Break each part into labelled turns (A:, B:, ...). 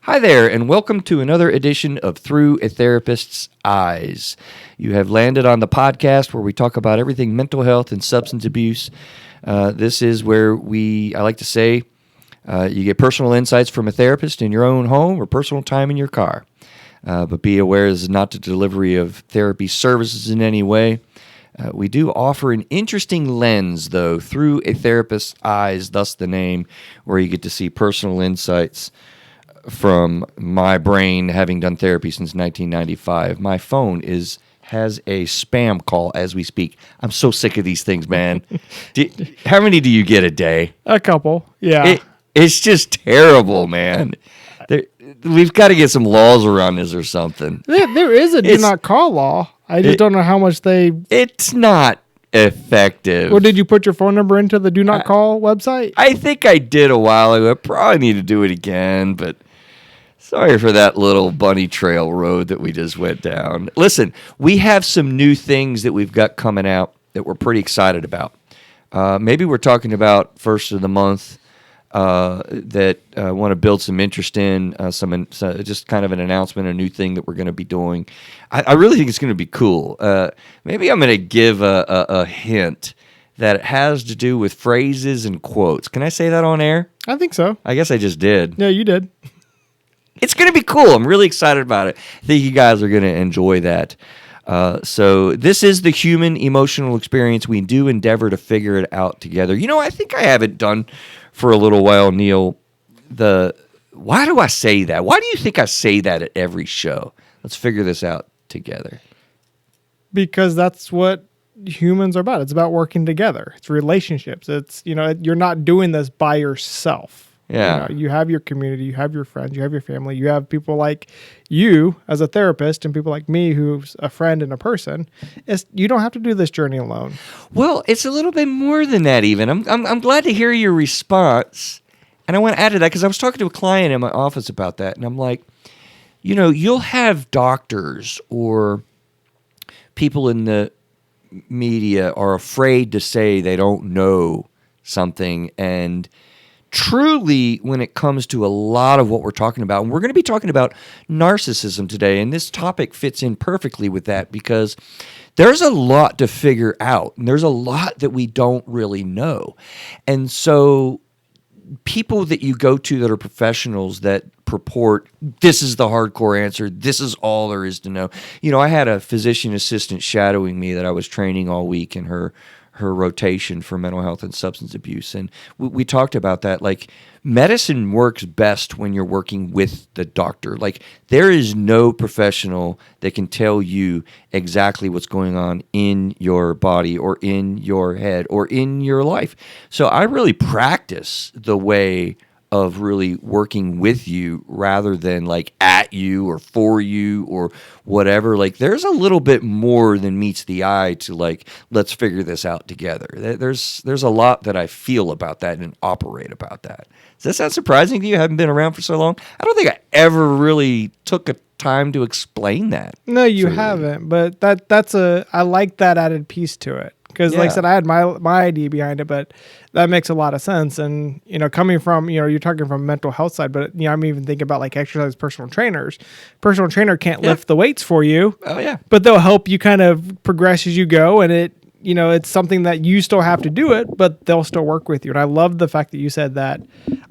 A: Hi there, and welcome to another edition of Through a Therapist's Eyes. You have landed on the podcast where we talk about everything mental health and substance abuse. This is where I like to say, you get personal insights from a therapist in your own home or personal time in your car. But be aware this is not the delivery of therapy services in any way. We do offer an interesting lens, though, through a therapist's eyes, thus the name, where you get to see personal insights from my brain, having done therapy since 1995. My phone has a spam call as we speak. I'm so sick of these things, man. How many do you get a day?
B: A couple, yeah.
A: It's just terrible, man. We've got to get some laws around this or something.
B: There is a do not call law. I just don't know how much
A: It's not effective.
B: Well, did you put your phone number into the do not call website?
A: I think I did a while ago. I probably need to do it again, but sorry for that little bunny trail road that we just went down. Listen, we have some new things that we've got coming out that we're pretty excited about. Maybe we're talking about first of the month that I want to build some interest in, just kind of an announcement, a new thing that we're going to be doing. I really think it's going to be cool. Maybe I'm going to give a hint that it has to do with phrases and quotes. Can I say that on air?
B: I think so.
A: I guess I just did.
B: Yeah, you did.
A: It's going to be cool. I'm really excited about it. I think you guys are going to enjoy that. So this is the human emotional experience. We do endeavor to figure it out together. You know, I think I haven't done for a little while, Neil. Why do I say that? Why do you think I say that at every show? Let's figure this out together.
B: Because that's what humans are about. It's about working together. It's relationships. It's, you're not doing this by yourself.
A: Yeah.
B: You have your community, you have your friends, you have your family, you have people like you as a therapist and people like me who's a friend and a person. You don't have to do this journey alone.
A: Well, it's a little bit more than that even. I'm glad to hear your response. And I want to add to that because I was talking to a client in my office about that. And I'm like, you'll have doctors or people in the media are afraid to say they don't know something. And truly, when it comes to a lot of what we're talking about, and we're going to be talking about narcissism today, and this topic fits in perfectly with that because there's a lot to figure out, and there's a lot that we don't really know. And so people that you go to that are professionals that purport, this is the hardcore answer, this is all there is to know. I had a physician assistant shadowing me that I was training all week in her rotation for mental health and substance abuse. And we talked about that. Like, medicine works best when you're working with the doctor. Like, there is no professional that can tell you exactly what's going on in your body or in your head or in your life. So I really practice the way of really working with you rather than like at you or for you or whatever. Like, there's a little bit more than meets the eye to like, let's figure this out together. There's a lot that I feel about that and operate about that. Does that sound surprising to you? Haven't been around for so long? I don't think I ever really took a time to explain that.
B: No, you haven't, but I like that added piece to it. Because like I said, I had my idea behind it, but that makes a lot of sense. And, coming from, you're talking from mental health side, but, I'm even thinking about like exercise personal trainers. Personal trainer can't lift the weights for you.
A: Oh, yeah.
B: But they'll help you kind of progress as you go. And it's something that you still have to do it, but they'll still work with you. And I love the fact that you said that.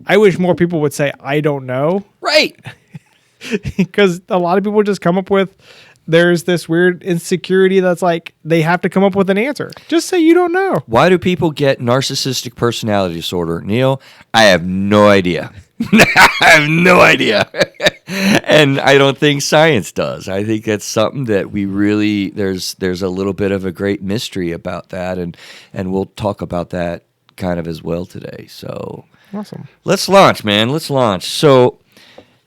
B: I wish more people would say, I don't know.
A: Right.
B: Because a lot of people just come up with, there's this weird insecurity that's like they have to come up with an answer. Just say you don't know.
A: Why do people get narcissistic personality disorder? Neil, I have no idea. I have no idea. And I don't think science does. I think that's something that we really, there's a little bit of a great mystery about that. And we'll talk about that kind of as well today. So
B: awesome.
A: Let's launch, man. Let's launch. So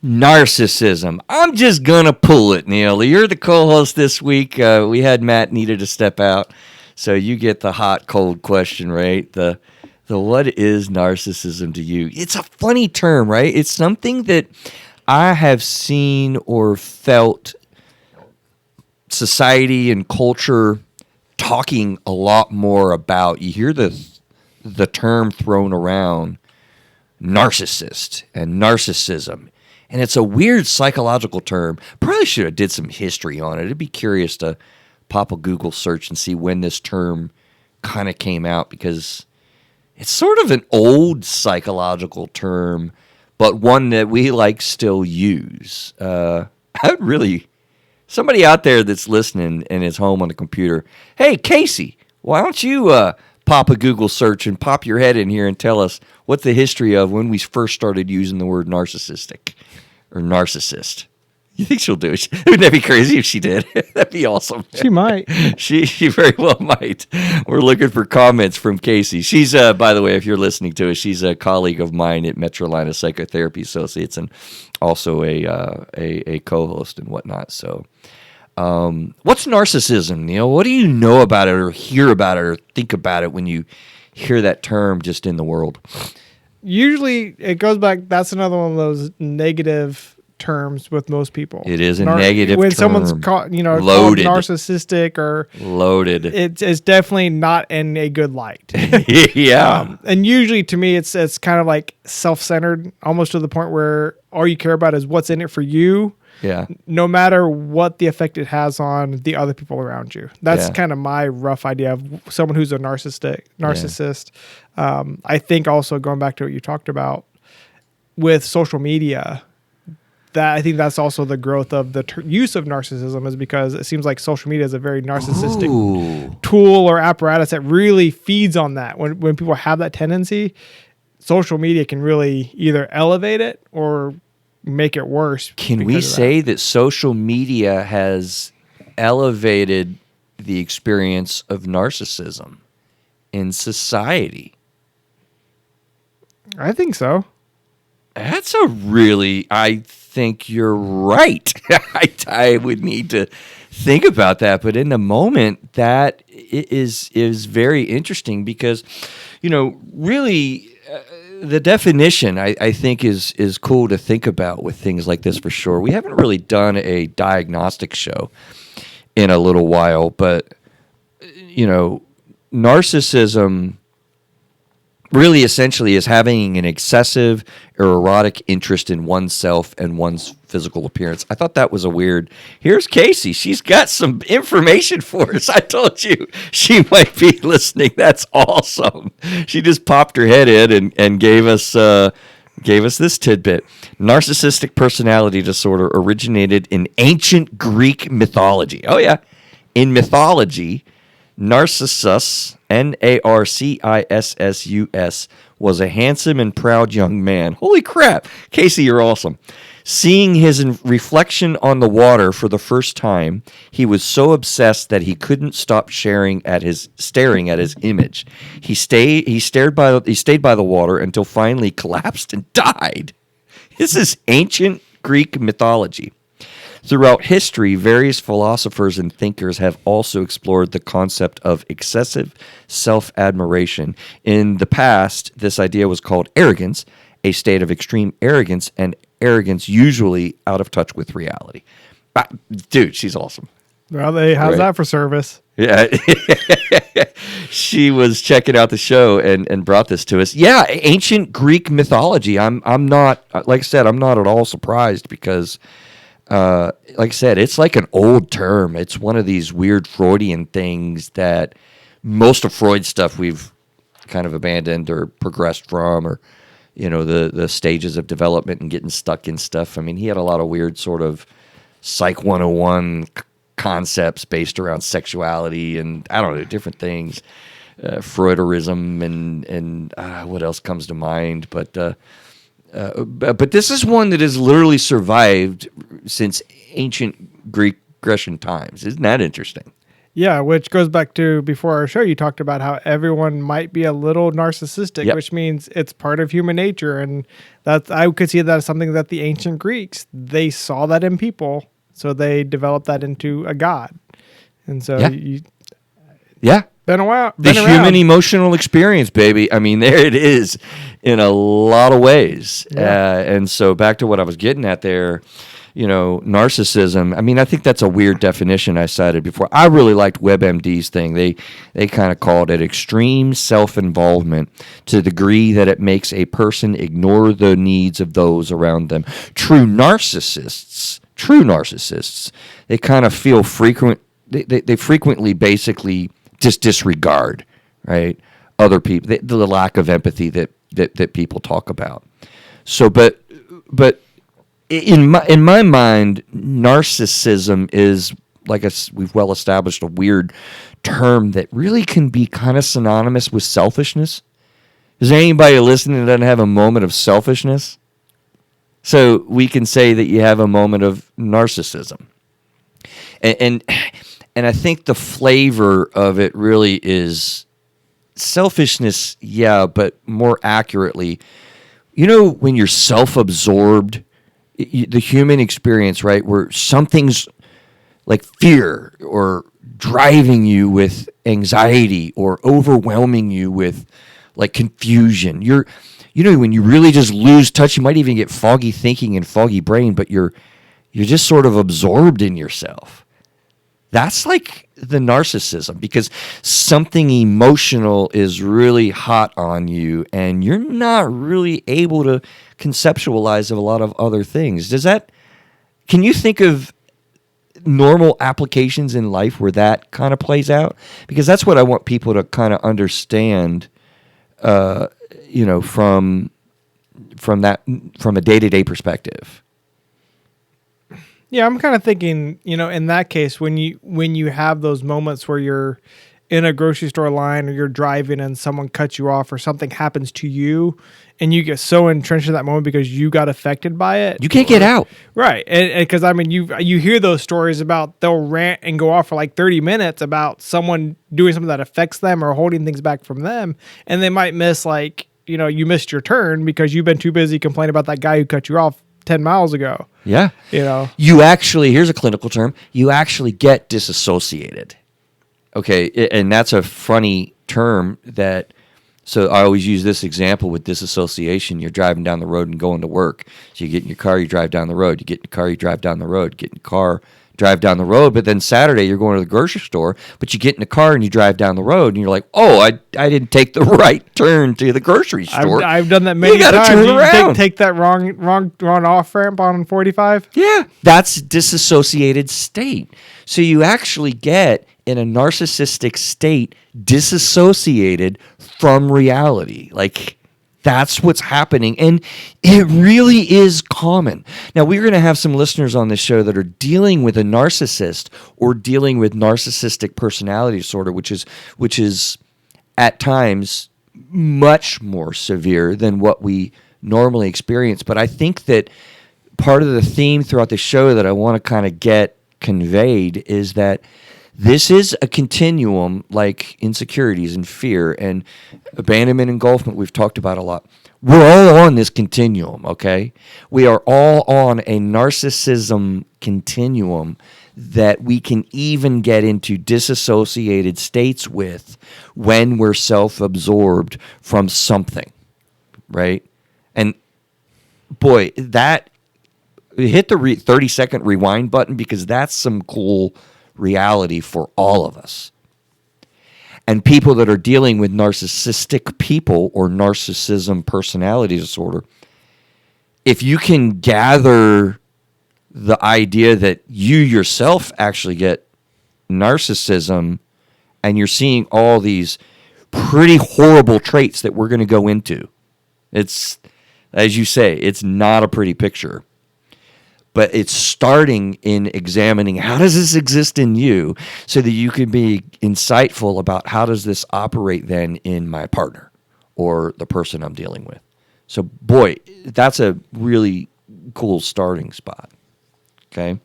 A: narcissism. I'm just gonna pull it, Neil. You're the co-host this week. We had Matt needed to step out, so you get the hot, cold question, right? The what is narcissism to you? It's a funny term, right? It's something that I have seen or felt society and culture talking a lot more about. You hear the term thrown around, narcissist and narcissism. And it's a weird psychological term. Probably should have did some history on it. It'd be curious to pop a Google search and see when this term kind of came out, because it's sort of an old psychological term, but one that we still use. I'd really, somebody out there that's listening and is home on the computer, hey, Casey, why don't you pop a Google search and pop your head in here and tell us what the history of when we first started using the word narcissistic or narcissist. You think she'll do it? Wouldn't that be crazy if she did? That'd be awesome.
B: She might.
A: She very well might. We're looking for comments from Casey. She's, by the way, if you're listening to us, she's a colleague of mine at Metrolina Psychotherapy Associates and also a co-host and whatnot. So, what's narcissism, Neil? What do you know about it or hear about it or think about it when you hear that term just in the world?
B: Usually it goes back, that's another one of those negative terms with most people.
A: It is a negative
B: when
A: term.
B: Someone's called,
A: Loaded.
B: called narcissistic or
A: loaded.
B: It's definitely not in a good light.
A: Yeah.
B: And usually to me it's kind of like self-centered, almost to the point where all you care about is what's in it for you.
A: Yeah.
B: No matter what the effect it has on the other people around you. That's kind of my rough idea of someone who's a narcissist. I think also going back to what you talked about with social media, that I think that's also the growth of the use of narcissism, is because it seems like social media is a very narcissistic tool or apparatus that really feeds on that. When people have that tendency, social media can really either elevate it or make it worse.
A: Can we say that social media has elevated the experience of narcissism in society?
B: I think so.
A: That's I think you're right. I would need to think about that, but in the moment, that is very interesting because, really, the definition I think is cool to think about with things like this for sure. We haven't really done a diagnostic show in a little while, but narcissism really essentially is having an excessive or erotic interest in oneself and one's physical appearance. I thought that was a weird. Here's Casey. She's got some information for us. I told you she might be listening. That's awesome. She just popped her head in and gave us this tidbit. Narcissistic personality disorder originated in ancient Greek mythology. Oh, yeah. In mythology, Narcissus, Narcissus, was a handsome and proud young man. Holy crap. Casey, you're awesome. Seeing his reflection on the water for the first time, he was so obsessed that he couldn't stop staring at his image. He stayed by the water until finally collapsed and died. This is ancient Greek mythology. Throughout history, various philosophers and thinkers have also explored the concept of excessive self-admiration. In the past, this idea was called arrogance, a state of extreme arrogance, and arrogance usually out of touch with reality. Dude, she's awesome.
B: Well, how's that for service?
A: Yeah. She was checking out the show and brought this to us. Yeah, ancient Greek mythology. I'm not, like I said, I'm not at all surprised because like I said, it's like an old term. It's one of these weird Freudian things that most of Freud's stuff we've kind of abandoned or progressed from, or, the stages of development and getting stuck in stuff. I mean, he had a lot of weird sort of Psych 101 concepts based around sexuality and, I don't know, different things. Freuderism and what else comes to mind, but this is one that has literally survived since ancient Grecian times. Isn't that interesting?
B: Yeah, which goes back to before our show, you talked about how everyone might be a little narcissistic, which means it's part of human nature. And I could see that as something that the ancient Greeks, they saw that in people, so they developed that into a god. And so been a while.
A: The human emotional experience, baby. I mean, there it is in a lot of ways. Yeah. And so back to what I was getting at there, narcissism. I mean, I think that's a weird definition I cited before. I really liked WebMD's thing. They kind of called it extreme self-involvement to the degree that it makes a person ignore the needs of those around them. True narcissists, they kind of feel they frequently basically just disregard, right, other people, the lack of empathy that people talk about. So, but in my mind, narcissism is, like we've well established, a weird term that really can be kind of synonymous with selfishness. Is there anybody listening that doesn't have a moment of selfishness? So we can say that you have a moment of narcissism. And I think the flavor of it really is selfishness, yeah, but more accurately, when you're self-absorbed, the human experience, right, where something's like fear or driving you with anxiety or overwhelming you with like confusion. When you really just lose touch, you might even get foggy thinking and foggy brain, but you're just sort of absorbed in yourself. That's like the narcissism, because something emotional is really hot on you and you're not really able to conceptualize of a lot of other things. Can you think of normal applications in life where that kind of plays out? Because that's what I want people to kind of understand, from a day-to-day perspective.
B: Yeah, I'm kind of thinking, in that case, when you have those moments where you're in a grocery store line or you're driving and someone cuts you off or something happens to you and you get so entrenched in that moment because you got affected by it.
A: You can't get out.
B: Right. And because, you hear those stories about they'll rant and go off for like 30 minutes about someone doing something that affects them or holding things back from them. And they might miss you missed your turn because you've been too busy complaining about that guy who cut you off 10 miles ago.
A: Yeah. You actually, here's a clinical term, you actually get disassociated. Okay. And that's a funny term so I always use this example with disassociation. You're driving down the road and going to work. So you get in your car, you drive down the road. You get in your car, you drive down the road. Get in your car, drive down the road. But then Saturday you're going to the grocery store, but you get in the car and you drive down the road and you're like, oh, I didn't take the right turn to the grocery store.
B: I've done that many times.
A: You got to turn around.
B: Take that wrong off ramp on 45.
A: Yeah, that's disassociated state. So you actually get, in a narcissistic state, disassociated from reality. Like, that's what's happening. And it really is common. Now, we're going to have some listeners on this show that are dealing with a narcissist or dealing with narcissistic personality disorder, which is at times much more severe than what we normally experience. But I think that part of the theme throughout the show that I want to kind of get conveyed is that this is a continuum, like insecurities and fear and abandonment, engulfment we've talked about a lot. We're all on this continuum, okay? We are all on a narcissism continuum that we can even get into disassociated states with when we're self-absorbed from something, right? And boy, that hit the 30-second rewind button, because that's some cool reality for all of us. And people that are dealing with narcissistic people or narcissism personality disorder, if you can gather the idea that you yourself actually get narcissism and you're seeing all these pretty horrible traits that we're going to go into, it's, as you say, it's not a pretty picture. But it's starting in examining how does this exist in you so that you can be insightful about how does this operate then in my partner or the person I'm dealing with. So, boy, that's a really cool starting spot. Okay?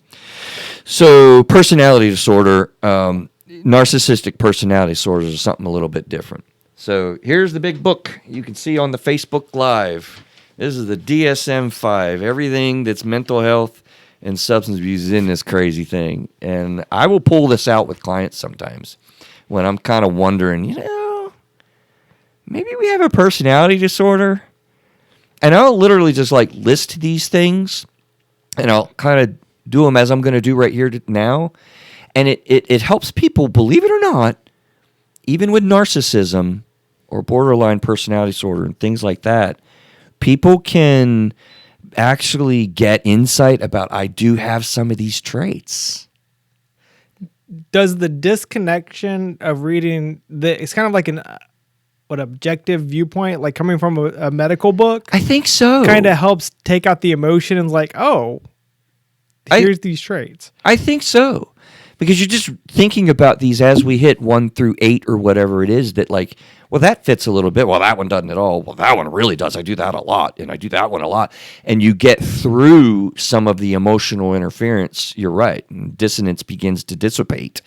A: So, personality disorder, narcissistic personality disorders is something a little bit different. So, here's the big book you can see on the Facebook Live. This is the DSM-5. Everything that's mental health and substance abuse is in this crazy thing. And I will pull this out with clients sometimes when I'm kind of wondering, maybe we have a personality disorder. And I'll literally just list these things, and I'll kind of do them as I'm going to do right here now. And it helps people, believe it or not, even with narcissism or borderline personality disorder and things like that, people can actually get insight about, I do have some of these traits.
B: Does the disconnection of reading it's kind of like an objective viewpoint, like coming from a medical book?
A: I think so.
B: Kind of helps take out the emotion and like, oh, here's these traits.
A: I think so. Because you're just thinking about these as we hit 1 through 8 or whatever it is, that like, well, that fits a little bit. Well, that one doesn't at all. Well, that one really does. I do that a lot, and I do that one a lot. And you get through some of the emotional interference. You're right. And dissonance begins to dissipate,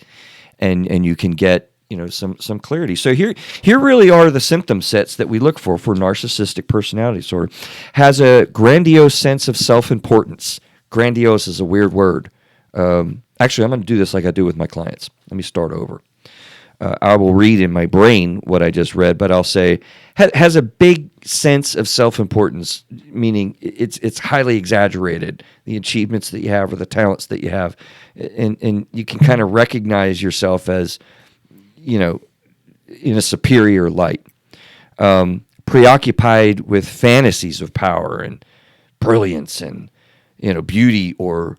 A: and you can get some clarity. So here really are the symptom sets that we look for narcissistic personality disorder. Has a grandiose sense of self-importance. Grandiose is a weird word. Actually, I'm going to do this like I do with my clients. Let me start over. I will read in my brain what I just read, but I'll say has a big sense of self-importance, meaning it's highly exaggerated, the achievements that you have or the talents that you have, and you can kind of recognize yourself as, in a superior light. Preoccupied with fantasies of power and brilliance and, beauty, or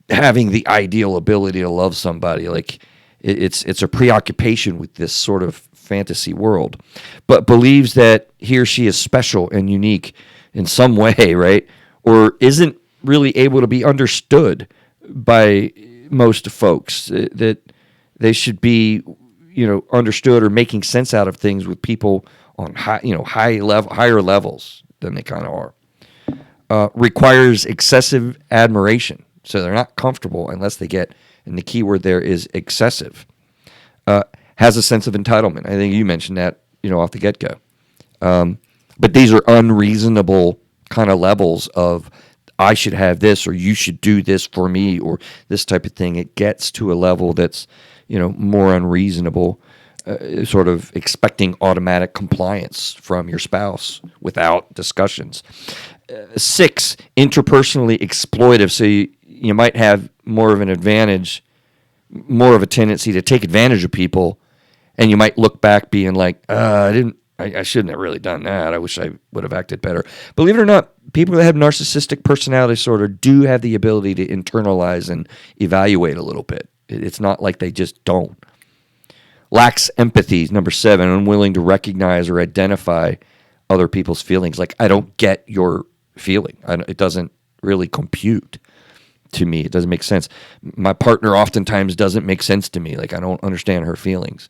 A: having the ideal ability to love somebody. Like it's a preoccupation with this sort of fantasy world, but believes that he or she is special and unique in some way, right? Or isn't really able to be understood by most folks, that they should be, understood or making sense out of things with people on higher levels than they kind of are. Requires excessive admiration. So they're not comfortable unless they get, and the key word there is excessive. Has a sense of entitlement. I think you mentioned that, off the get-go. But these are unreasonable kind of levels of, I should have this, or you should do this for me, or this type of thing. It gets to a level that's, more unreasonable, sort of expecting automatic compliance from your spouse without discussions. 6, interpersonally exploitive. So you might have more of an advantage, more of a tendency to take advantage of people, and you might look back being like, I shouldn't have really done that. I wish I would have acted better. Believe it or not, people that have narcissistic personality disorder do have the ability to internalize and evaluate a little bit. It's not like they just don't. Lacks empathy, number 7, unwilling to recognize or identify other people's feelings. Like, I don't get your feeling. It doesn't really compute to me. It doesn't make sense. My partner oftentimes doesn't make sense to me. Like, I don't understand her feelings.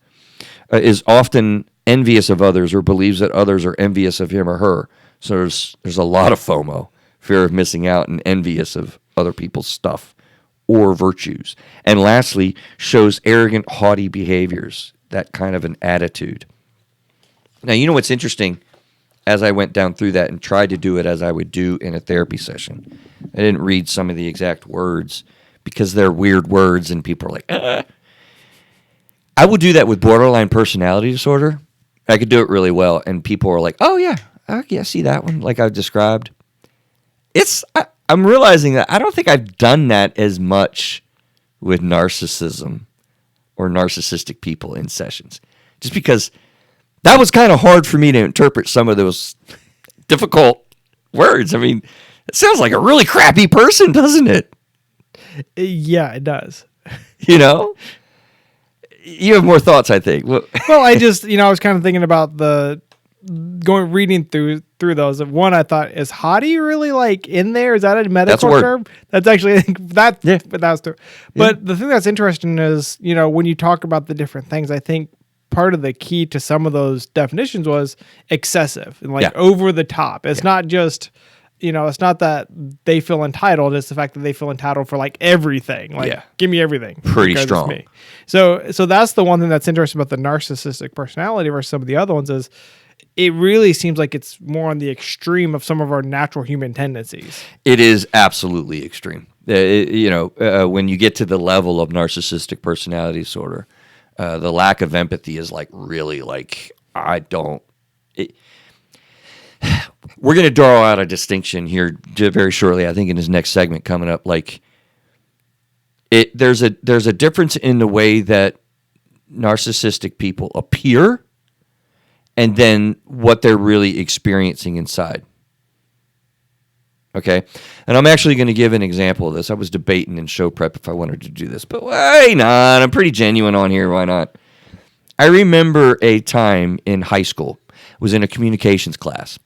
A: Is often envious of others, or believes that others are envious of him or her. So there's a lot of FOMO, fear of missing out, and envious of other people's stuff or virtues. And lastly, shows arrogant, haughty behaviors, that kind of an attitude. Now, what's interesting, as I went down through that and tried to do it as I would do in a therapy session, I didn't read some of the exact words because they're weird words and people are like, I would do that with borderline personality disorder. I could do it really well, and people are like, oh, yeah, I see that one, like I've described. I'm realizing that I don't think I've done that as much with narcissism or narcissistic people in sessions, just because that was kind of hard for me to interpret some of those difficult words. I mean, it sounds like a really crappy person, doesn't it?
B: Yeah, it does.
A: You have more thoughts, I think.
B: Well, I just, I was kind of thinking about reading through those. One, I thought, is haughty really like in there? Is that a medical term? That's actually, I think but that's true. But the thing that's interesting is, when you talk about the different things, I think part of the key to some of those definitions was excessive and over the top. It's not just, it's not that they feel entitled. It's the fact that they feel entitled for like everything. Like, give me everything.
A: Pretty strong.
B: Me. So that's the one thing that's interesting about the narcissistic personality versus some of the other ones is it really seems like it's more on the extreme of some of our natural human tendencies. It
A: is absolutely extreme. When you get to the level of narcissistic personality disorder, the lack of empathy is like really like, we're going to draw out a distinction here very shortly, I think, in his next segment coming up. Like, there's a difference in the way that narcissistic people appear and then what they're really experiencing inside. Okay? And I'm actually going to give an example of this. I was debating in show prep if I wanted to do this, but why not? I'm pretty genuine on here. Why not? I remember a time in high school. I was in a communications class.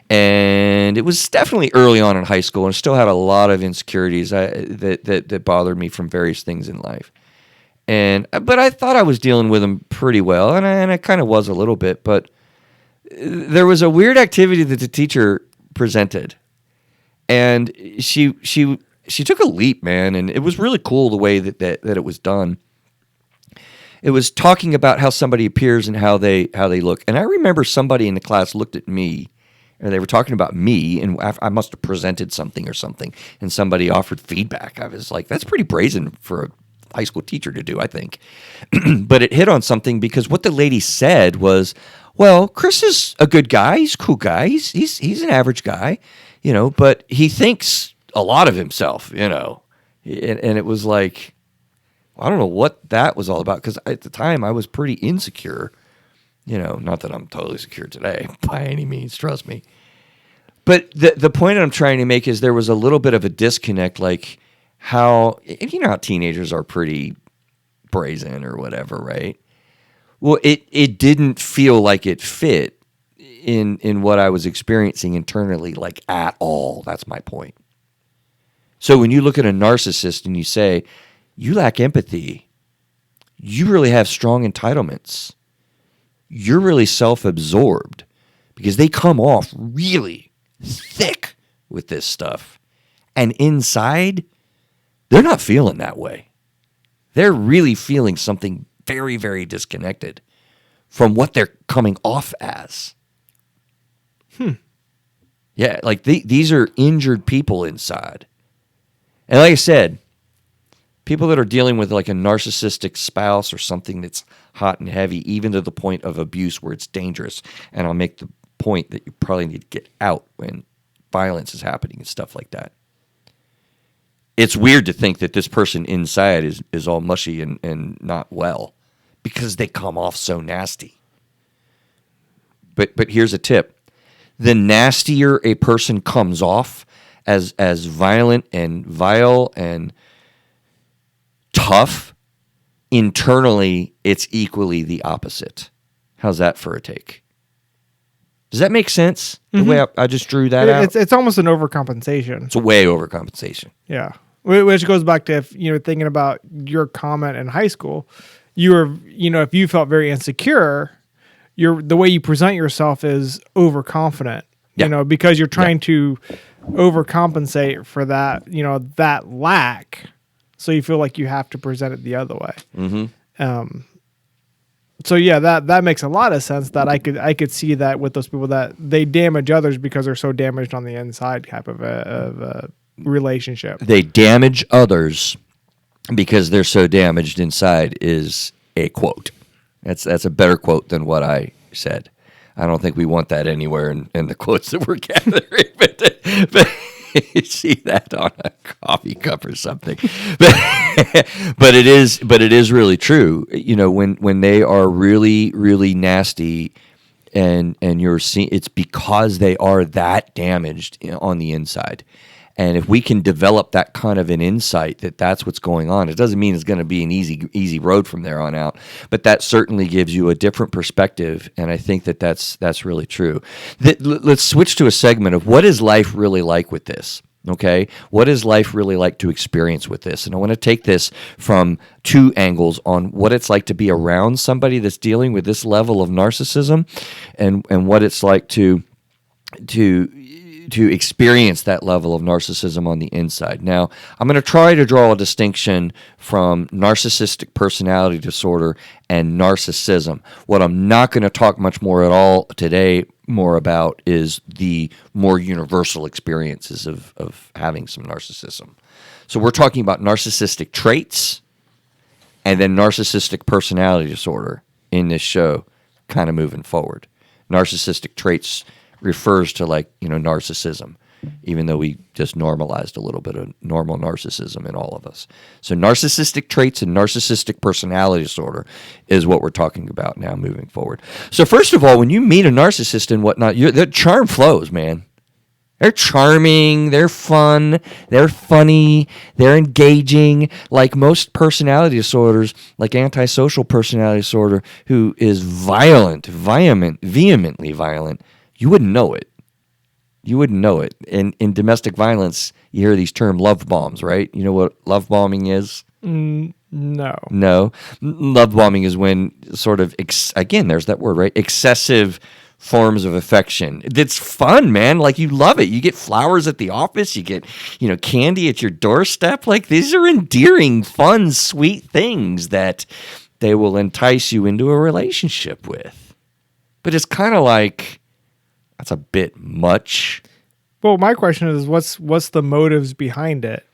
A: And it was definitely early on in high school and still had a lot of insecurities that bothered me from various things in life. But I thought I was dealing with them pretty well, and I kind of was a little bit. But there was a weird activity that the teacher presented, and she took a leap, man, and it was really cool the way that it was done. It was talking about how somebody appears and how they look. And I remember somebody in the class looked at me, and they were talking about me, and I must have presented something or something, and somebody offered feedback. I was like, that's pretty brazen for a high school teacher to do, I think. But it hit on something because what the lady said was, well, Chris is a good guy. He's a cool guy. He's an average guy, but he thinks a lot of himself, And it was like, I don't know what that was all about because at the time I was pretty insecure. Not that I'm totally secure today by any means, trust me. But the point I'm trying to make is there was a little bit of a disconnect, like how teenagers are pretty brazen or whatever, right? Well, it didn't feel like it fit in what I was experiencing internally, like at all. That's my point. So when you look at a narcissist and you say, you lack empathy, you really have strong entitlements, you're really self-absorbed, because they come off really thick with this stuff. And inside, they're not feeling that way. They're really feeling something very, very disconnected from what they're coming off as. Yeah, like these are injured people inside. And like I said, people that are dealing with like a narcissistic spouse or something that's hot and heavy, even to the point of abuse where it's dangerous. And I'll make the point that you probably need to get out when violence is happening and stuff like that. It's weird to think that this person inside is all mushy and not well because they come off so nasty. But here's a tip. The nastier a person comes off as violent and vile and tough, internally, it's equally the opposite. How's that for a take? Does that make sense? The way I just drew that out?
B: It's almost an overcompensation.
A: It's a way overcompensation.
B: Yeah. Which goes back to thinking about your comment in high school, you were, if you felt very insecure, the way you present yourself is overconfident, because you're trying to overcompensate for that, that lack. So you feel like you have to present it the other way. Mm-hmm. So yeah, that makes a lot of sense. That I could see that with those people that they damage others because they're so damaged on the inside, type of a relationship. They
A: damage others because they're so damaged inside is a quote. That's a better quote than what I said. I don't think we want that anywhere in the quotes that we're gathering, but you see that on a coffee cup or something. But it is really true. When they are really, really nasty and you're seeing, it's because they are that damaged on the inside. And if we can develop that kind of an insight that that's what's going on, it doesn't mean it's going to be an easy road from there on out, but that certainly gives you a different perspective, and I think that's really true. Let's switch to a segment of what is life really like with this, okay? What is life really like to experience with this? And I want to take this from two angles on what it's like to be around somebody that's dealing with this level of narcissism and what it's like to experience that level of narcissism on the inside. Now, I'm going to try to draw a distinction from narcissistic personality disorder and narcissism. What I'm not going to talk much more at all today more about is the more universal experiences of having some narcissism. So we're talking about narcissistic traits and then narcissistic personality disorder in this show kind of moving forward. Narcissistic traits refers to narcissism. even though we just normalized a little bit of normal narcissism in all of us. So narcissistic traits and narcissistic personality disorder is what we're talking about now moving forward. So first of all, when you meet a narcissist and whatnot, the charm flows, man. They're charming, they're fun, they're funny, they're engaging. Like most personality disorders, like antisocial personality disorder, who is vehemently violent, you wouldn't know it. You wouldn't know it. In domestic violence, you hear these terms love bombs, right? You know what love bombing is?
B: No.
A: No. Love bombing is when sort of, again, there's that word, right? Excessive forms of affection. It's fun, man. Like, you love it. You get flowers at the office. You get, candy at your doorstep. Like, these are endearing, fun, sweet things that they will entice you into a relationship with. But it's kind of like, that's a bit much.
B: Well, my question is, what's the motives behind it?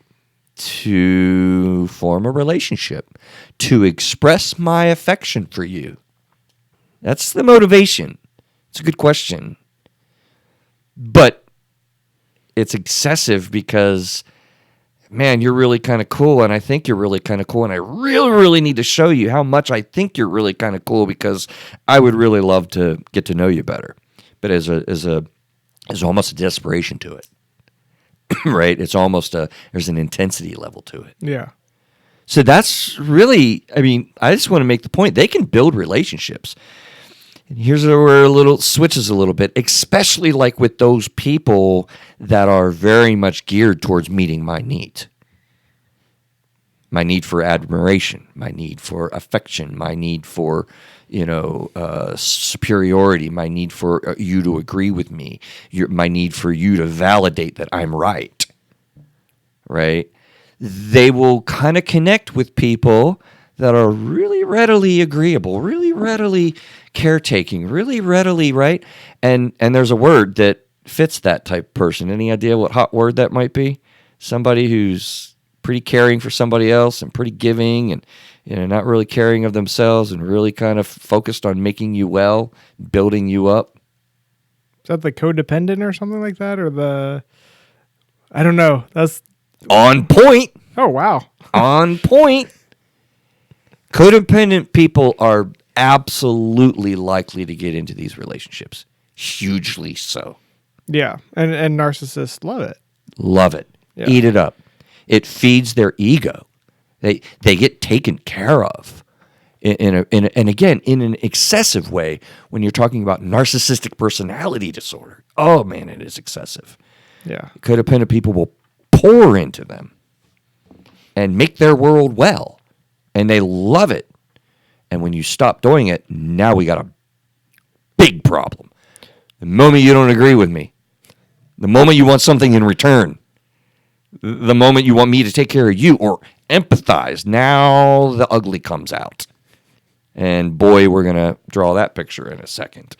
A: To form a relationship, to express my affection for you. That's the motivation. It's a good question. But it's excessive because, man, you're really kind of cool, and I think you're really kind of cool, and I really, really need to show you how much I think you're really kind of cool because I would really love to get to know you better. But there's almost a desperation to it, right? It's almost there's an intensity level to it.
B: Yeah.
A: So that's really, I just want to make the point, they can build relationships. And here's where a little switches a little bit, especially like with those people that are very much geared towards meeting my need. My need for admiration, my need for affection, my need for, superiority, my need for you to agree with me, my need for you to validate that I'm right, right? They will kind of connect with people that are really readily agreeable, really readily caretaking, really readily, right? And there's a word that fits that type of person. Any idea what hot word that might be? Somebody who's pretty caring for somebody else and pretty giving and not really caring of themselves and really kind of focused on making you well, building you up.
B: Is that the codependent or something like that? Or I don't know. That's
A: on point.
B: Oh, wow.
A: On point. Codependent people are absolutely likely to get into these relationships. Hugely so.
B: Yeah. And narcissists love it.
A: Love it. Yeah. Eat it up. It feeds their ego. They get taken care of and again, in an excessive way when you're talking about narcissistic personality disorder. Oh, man, it is excessive.
B: Yeah.
A: Codependent people will pour into them and make their world well, and they love it. And when you stop doing it, now we got a big problem. The moment you don't agree with me, the moment you want something in return, the moment you want me to take care of you or empathize, now the ugly comes out. And boy, we're going to draw that picture in a second.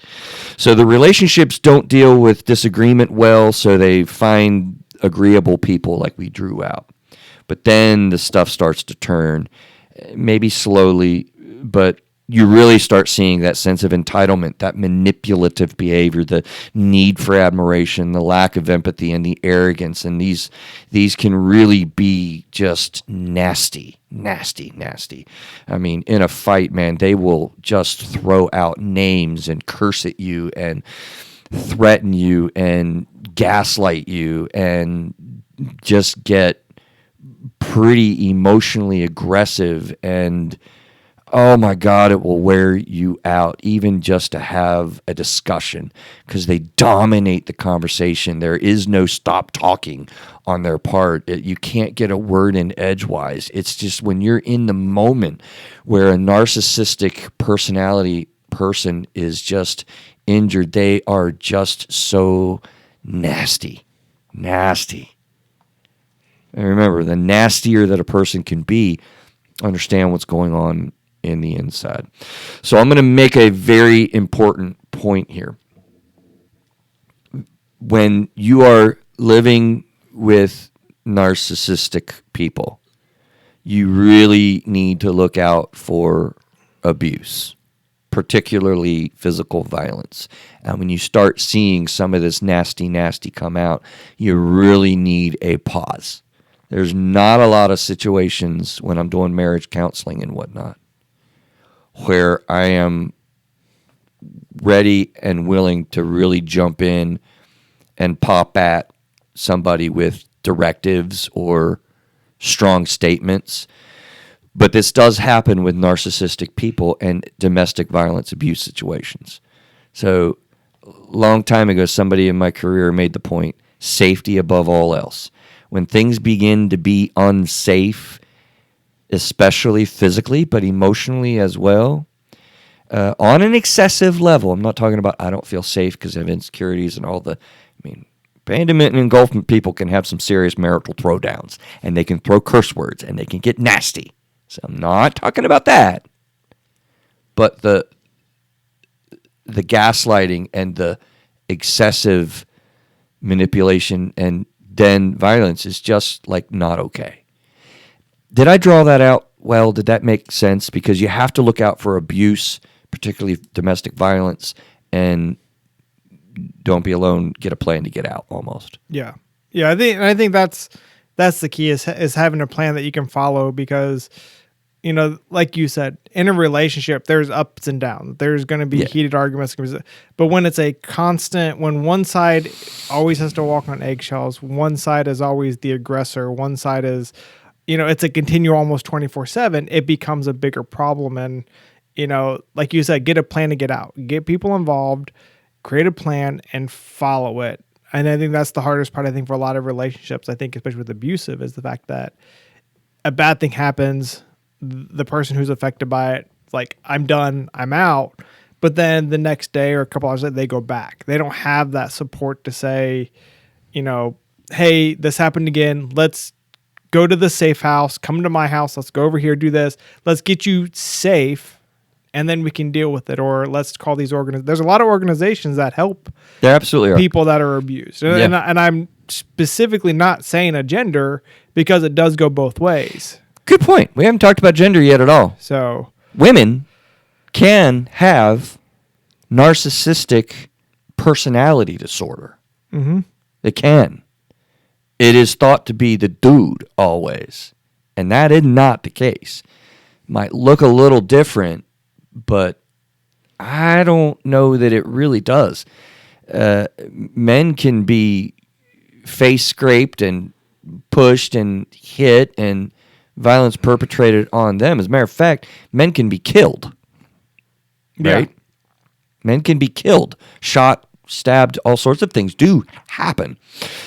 A: So the relationships don't deal with disagreement well, so they find agreeable people like we drew out. But then the stuff starts to turn, maybe slowly, but you really start seeing that sense of entitlement, that manipulative behavior, the need for admiration, the lack of empathy, and the arrogance. And these can really be just nasty. I mean, in a fight, man, they will just throw out names and curse at you and threaten you and gaslight you and just get pretty emotionally aggressive, and oh my God, it will wear you out even just to have a discussion because they dominate the conversation. There is no stop talking on their part. You can't get a word in edgewise. It's just when you're in the moment where a narcissistic personality person is just injured, they are just so nasty. And remember, the nastier that a person can be, understand what's going on in the inside. So I'm going to make a very important point here. When you are living with narcissistic people, you really need to look out for abuse, particularly physical violence. And when you start seeing some of this nasty come out, you really need a pause. There's not a lot of situations when I'm doing marriage counseling and whatnot where I am ready and willing to really jump in and pop at somebody with directives or strong statements. But this does happen with narcissistic people and domestic violence abuse situations. So a long time ago, somebody in my career made the point, safety above all else. When things begin to be unsafe, especially physically, but emotionally as well, on an excessive level, I'm not talking about I don't feel safe because I have insecurities and all the, abandonment and engulfment people can have some serious marital throwdowns, and they can throw curse words, and they can get nasty. So I'm not talking about that. But the gaslighting and the excessive manipulation and then violence is just like not okay. Did I draw that out well? Did that make sense? Because you have to look out for abuse, particularly domestic violence, and don't be alone, get a plan to get out almost.
B: Yeah. Yeah, I think that's the key is having a plan that you can follow because, like you said, in a relationship, there's ups and downs. There's going to be heated arguments. But when it's a constant, when one side always has to walk on eggshells, one side is always the aggressor, one side is, it's a continual almost 24/7, it becomes a bigger problem. And, like you said, get a plan to get out. Get people involved, create a plan, and follow it. And I think that's the hardest part, I think, for a lot of relationships, I think, especially with abusive, is the fact that a bad thing happens, the person who's affected by it, like, I'm done, I'm out. But then the next day or a couple hours later, they go back. They don't have that support to say, hey, this happened again. Let's go to the safe house. Come to my house. Let's go over here, do this. Let's get you safe, and then we can deal with it. Or let's call these organizations. There's a lot of organizations that help
A: there absolutely are.
B: People that are abused. And I'm specifically not saying a gender because it does go both ways.
A: Good point. We haven't talked about gender yet at all.
B: So
A: women can have narcissistic personality disorder.
B: Mm-hmm.
A: They can. It is thought to be the dude always, and that is not the case. Might look a little different, but I don't know that it really does. Men can be face scraped and pushed and hit and violence perpetrated on them. As a matter of fact, men can be killed. Right? Yeah. Men can be killed, shot, stabbed, all sorts of things do happen.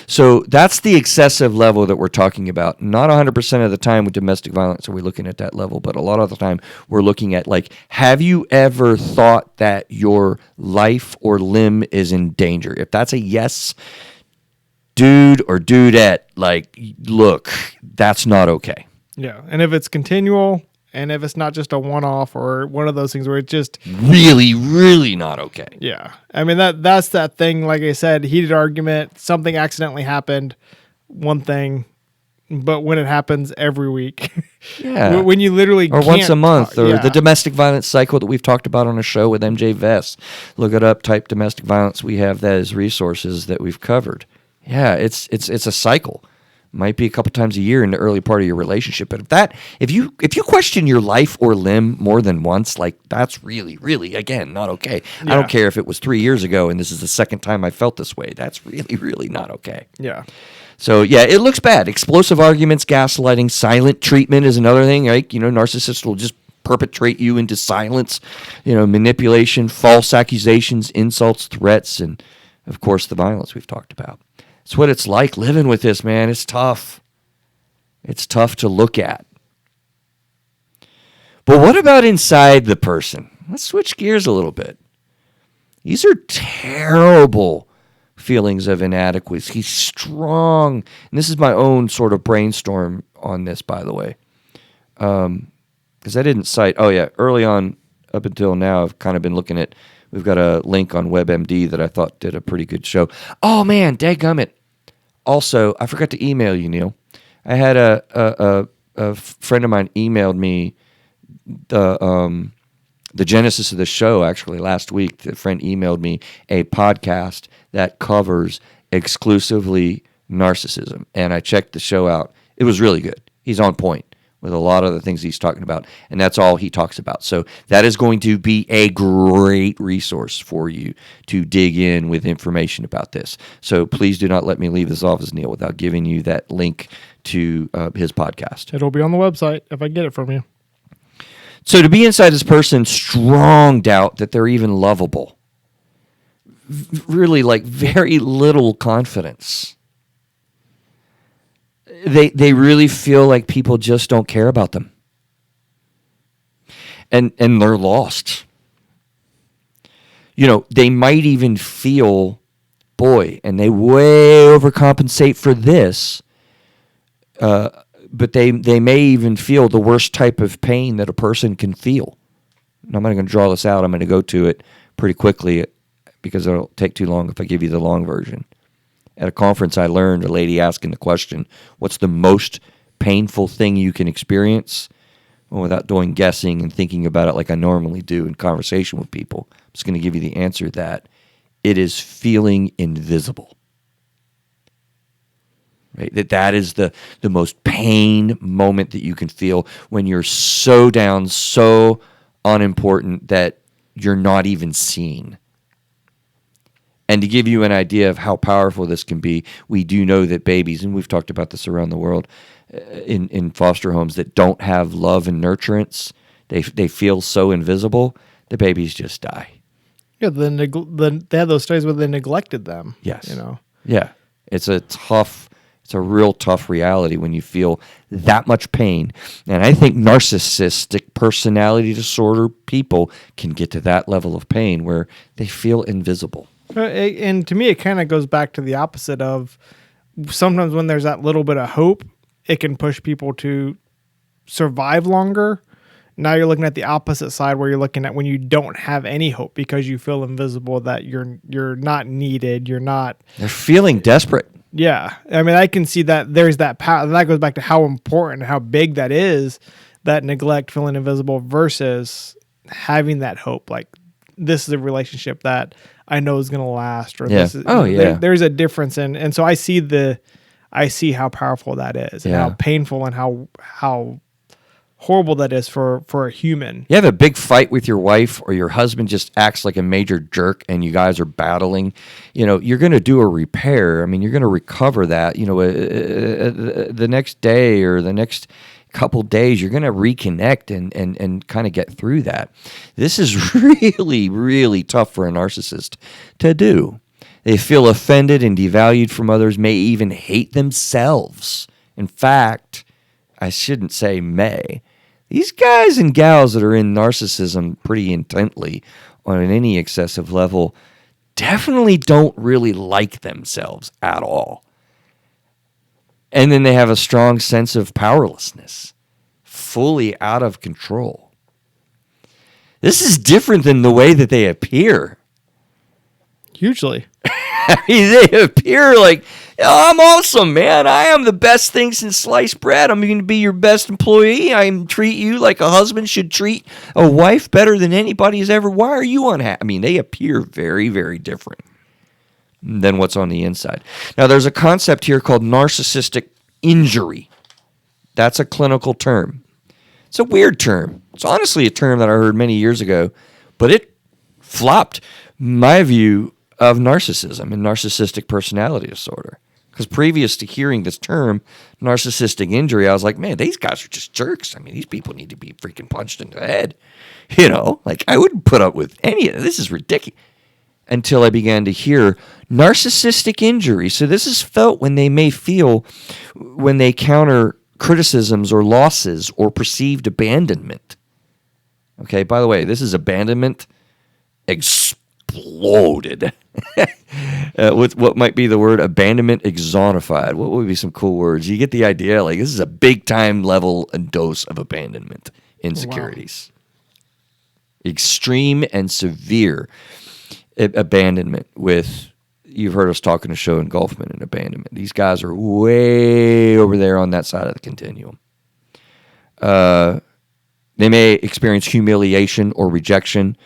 A: So that's the excessive level that we're talking about. Not 100% of the time with domestic violence are we looking at that level, but a lot of the time we're looking at, like, have you ever thought that your life or limb is in danger? If that's a yes, dude or dudette, like, look, that's not okay.
B: Yeah, and if it's continual, and if it's not just a one-off or one of those things where it's just
A: really, really not okay.
B: Yeah. I mean, that's that thing, like I said, heated argument, something accidentally happened, one thing, but when it happens every week.
A: Yeah.
B: When you literally
A: or
B: can't
A: once a month,
B: talk,
A: or the domestic violence cycle that we've talked about on a show with MJ Vess. Look it up, type domestic violence. We have that as resources that we've covered. Yeah, it's a cycle. Might be a couple times a year in the early part of your relationship, but if you question your life or limb more than once, like, that's really, really, again, not okay. Yeah. I don't care if it was 3 years ago and this is the second time I felt this way. That's really, really not okay.
B: Yeah.
A: So yeah, it looks bad. Explosive arguments, gaslighting, silent treatment is another thing. Right? Narcissists will just perpetrate you into silence. Manipulation, false accusations, insults, threats, and of course the violence we've talked about. It's what it's like living with this, man. It's tough. It's tough to look at. But what about inside the person? Let's switch gears a little bit. These are terrible feelings of inadequacy. He's strong. And this is my own sort of brainstorm on this, by the way. Because I didn't cite, early on up until now, I've kind of been looking at, we've got a link on WebMD that I thought did a pretty good show. Oh, man, dadgummit. Also, I forgot to email you, Neil. I had a friend of mine emailed me the the genesis of the show, actually, last week, a friend emailed me a podcast that covers exclusively narcissism. And I checked the show out. It was really good. He's on point with a lot of the things he's talking about. And that's all he talks about. So that is going to be a great resource for you to dig in with information about this. So please do not let me leave this office, Neil, without giving you that link to his podcast.
B: It'll be on the website if I get it from you.
A: So to be inside this person, strong doubt that they're even lovable. Really, like, very little confidence. They really feel like people just don't care about them. And they're lost. You know, they might even feel, boy, and they way overcompensate for this, but they may even feel the worst type of pain that a person can feel. And I'm not going to draw this out. I'm going to go to it pretty quickly because it'll take too long if I give you the long version. At a conference, I learned a lady asking the question, what's the most painful thing you can experience? Well, without doing guessing and thinking about it like I normally do in conversation with people, I'm just going to give you the answer that it is feeling invisible. Right? That is the most pain moment that you can feel when you're so down, so unimportant that you're not even seen. And to give you an idea of how powerful this can be, we do know that babies, and we've talked about this around the world, in foster homes that don't have love and nurturance, they feel so invisible, the babies just die.
B: Yeah, they had those studies where they neglected them.
A: Yes.
B: You know.
A: Yeah. It's a real tough reality when you feel that much pain. And I think narcissistic personality disorder people can get to that level of pain where they feel invisible.
B: And to me, it kind of goes back to the opposite of sometimes when there's that little bit of hope, it can push people to survive longer. Now you're looking at the opposite side where you're looking at when you don't have any hope because you feel invisible, that you're not needed.
A: They're feeling desperate.
B: Yeah. I mean, I can see that there's that power. That goes back to how important and how big that is, that neglect, feeling invisible versus having that hope. Like, this is a relationship that I know is going to last, or this is, there's a difference and so I see how powerful that is and how painful and how horrible that is for a human.
A: You have a big fight with your wife, or your husband just acts like a major jerk and you guys are battling, you're going to do a repair. I mean, you're going to recover that, the next day or the next couple days, you're going to reconnect and kind of get through that. This is really, really tough for a narcissist to do. They feel offended and devalued from others, may even hate themselves. In fact, I shouldn't say may. These guys and gals that are in narcissism pretty intently on any excessive level definitely don't really like themselves at all. And then they have a strong sense of powerlessness, fully out of control. This is different than the way that they appear.
B: Hugely.
A: I mean, they appear like, oh, I'm awesome, man. I am the best thing since sliced bread. I'm going to be your best employee. I treat you like a husband should treat a wife better than anybody's ever. Why are you unhappy? I mean, they appear very, very different than what's on the inside. Now, there's a concept here called narcissistic injury. That's a clinical term. It's a weird term. It's honestly a term that I heard many years ago, but it flopped my view of narcissism and narcissistic personality disorder. Because previous to hearing this term, narcissistic injury, I was like, man, these guys are just jerks. I mean, these people need to be freaking punched in the head. Like, I wouldn't put up with any of this. This is ridiculous. Until I began to hear narcissistic injury. So this is felt when they may feel when they counter criticisms or losses or perceived abandonment. Okay, by the way, this is abandonment exploded. With what might be the word abandonment exonified. What would be some cool words? You get the idea. Like, this is a big time level and dose of abandonment insecurities. Wow. Extreme and severe abandonment with, you've heard us talk in a show, engulfment and abandonment. These guys are way over there on that side of the continuum. They may experience humiliation or rejection.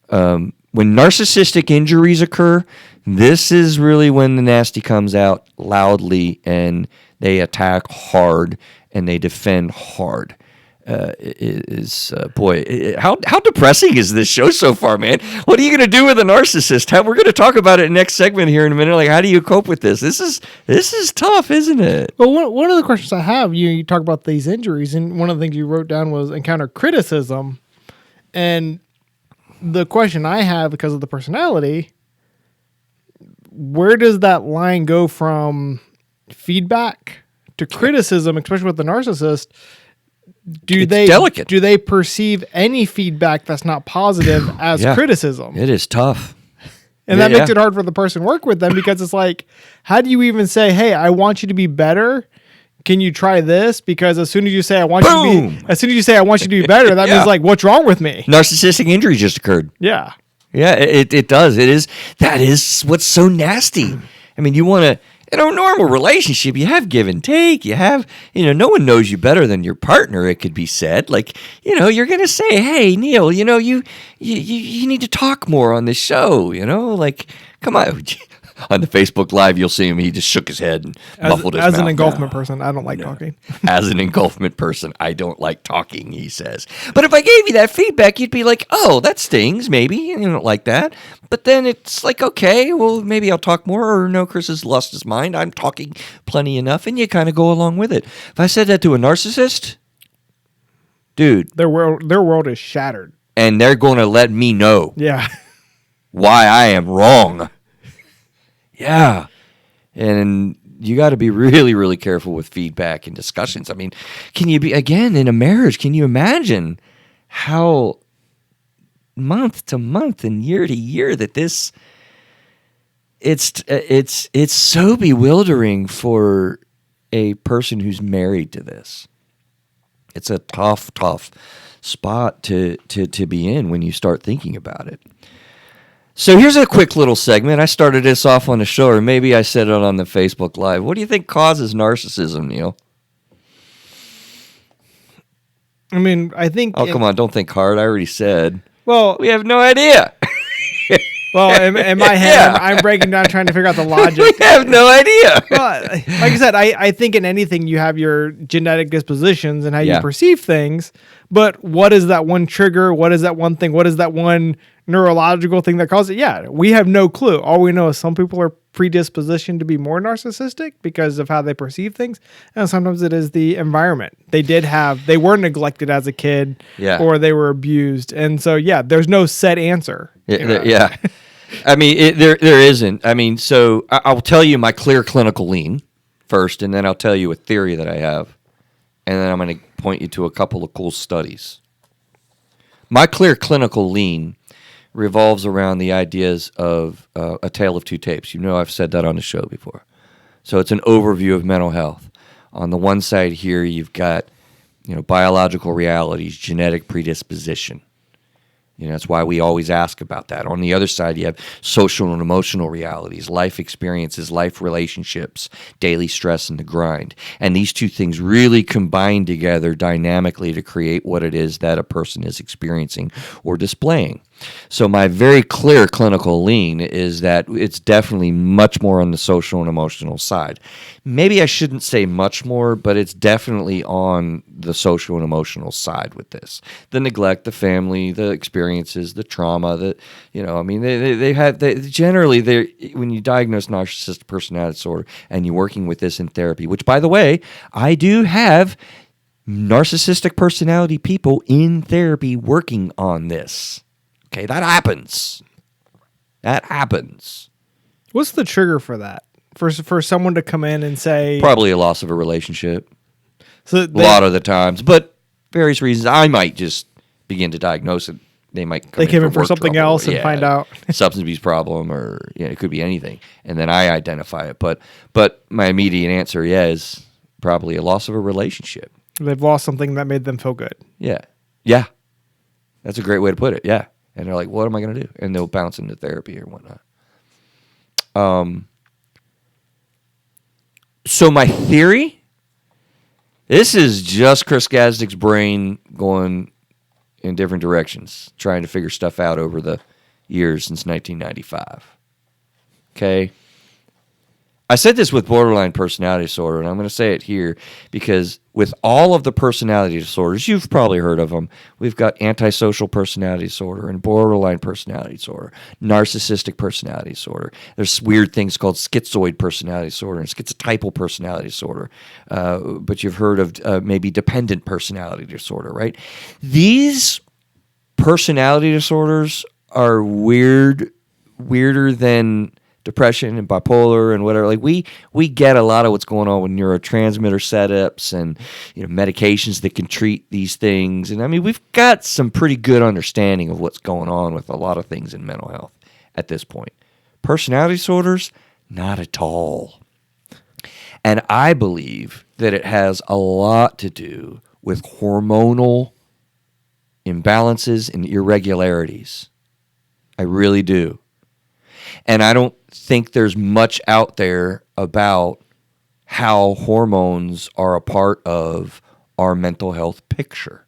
A: When narcissistic injuries occur, this is really when the nasty comes out loudly and they attack hard and they defend hard. How depressing is this show so far, man? What are you going to do with a narcissist? We're going to talk about it next segment here in a minute. Like, how do you cope with this? This is tough, isn't it?
B: Well, one of the questions I have, you talk about these injuries, and one of the things you wrote down was encounter criticism. And the question I have, because of the personality, where does that line go from feedback to criticism, especially with the narcissist?
A: Delicate.
B: Do they perceive any feedback that's not positive as criticism?
A: It is tough.
B: And that makes it hard for the person work with them, because it's like, how do you even say, hey, I want you to be better? Can you try this? Because as soon as you say I want you to be better, that means like, what's wrong with me?
A: Narcissistic injury just occurred.
B: Yeah.
A: Yeah, it does. That is what's so nasty. I mean, you want to, in a normal relationship, you have give and take. You have, no one knows you better than your partner, it could be said. Like, you're going to say, hey, Neil, you need to talk more on this show, like, come on. On the Facebook Live, you'll see him. He just shook his head and muffled his mouth.
B: As an engulfment person, I don't like talking.
A: As an engulfment person, I don't like talking, he says. But if I gave you that feedback, you'd be like, oh, that stings, maybe. You don't like that. But then it's like, okay, well, maybe I'll talk more. Or no, Chris has lost his mind. I'm talking plenty enough. And you kind of go along with it. If I said that to a narcissist, dude.
B: Their world is shattered.
A: And they're going to let me know why I am wrong. Yeah. And you got to be really, really careful with feedback and discussions. I mean, again, in a marriage, can you imagine how month to month and year to year that it's so bewildering for a person who's married to this. It's a tough spot to be in when you start thinking about it. So here's a quick little segment. I started this off on the show, or maybe I said it on the Facebook Live. What do you think causes narcissism, Neil?
B: I mean, I think...
A: Oh, come on, don't think hard. I already said.
B: Well...
A: We have no idea.
B: Well, in my head, I'm breaking down trying to figure out the logic.
A: We have no idea.
B: Well, like I said, I think in anything you have your genetic dispositions and how you perceive things, but what is that one trigger? What is that one thing? What is that one neurological thing that causes it? Yeah, we have no clue. All we know is some people are predispositioned to be more narcissistic because of how they perceive things, and sometimes it is the environment. They were neglected as a kid, or they were abused, and so there's no set answer.
A: Yeah. I mean, there isn't. I mean, so I'll tell you my clear clinical lean first, and then I'll tell you a theory that I have, and then I'm going to point you to a couple of cool studies. My clear clinical lean revolves around the ideas of a tale of two tapes. I've said that on the show before. So it's an overview of mental health. On the one side here, you've got biological realities, genetic predisposition. That's why we always ask about that. On the other side, you have social and emotional realities, life experiences, life relationships, daily stress, and the grind. And these two things really combine together dynamically to create what it is that a person is experiencing or displaying. So my very clear clinical lean is that it's definitely much more on the social and emotional side. Maybe I shouldn't say much more, but it's definitely on the social and emotional side with this. The neglect, the family, the experiences, the trauma, when you diagnose narcissistic personality disorder and you're working with this in therapy, which by the way, I do have narcissistic personality people in therapy working on this. Okay, that happens.
B: What's the trigger for that? For someone to come in and say...
A: Probably a loss of a relationship.
B: So
A: a lot of the times. But various reasons. I might just begin to diagnose it. They might come
B: in for something else and find out.
A: Substance abuse problem, or it could be anything. And then I identify it. But my immediate answer, is probably a loss of a relationship.
B: They've lost something that made them feel good.
A: Yeah. Yeah. That's a great way to put it. Yeah. And they're like, what am I going to do? And they'll bounce into therapy or whatnot. So my theory, this is just Chris Gazdik's brain going in different directions, trying to figure stuff out over the years since 1995. Okay? I said this with borderline personality disorder, and I'm going to say it here because with all of the personality disorders, you've probably heard of them. We've got antisocial personality disorder and borderline personality disorder, narcissistic personality disorder. There's weird things called schizoid personality disorder and schizotypal personality disorder. But you've heard of maybe dependent personality disorder, right? These personality disorders are weirder than depression and bipolar and whatever. Like we get a lot of what's going on with neurotransmitter setups and medications that can treat these things. And I mean, we've got some pretty good understanding of what's going on with a lot of things in mental health at this point. Personality disorders, not at all. And I believe that it has a lot to do with hormonal imbalances and irregularities. I really do. And I don't think there's much out there about how hormones are a part of our mental health picture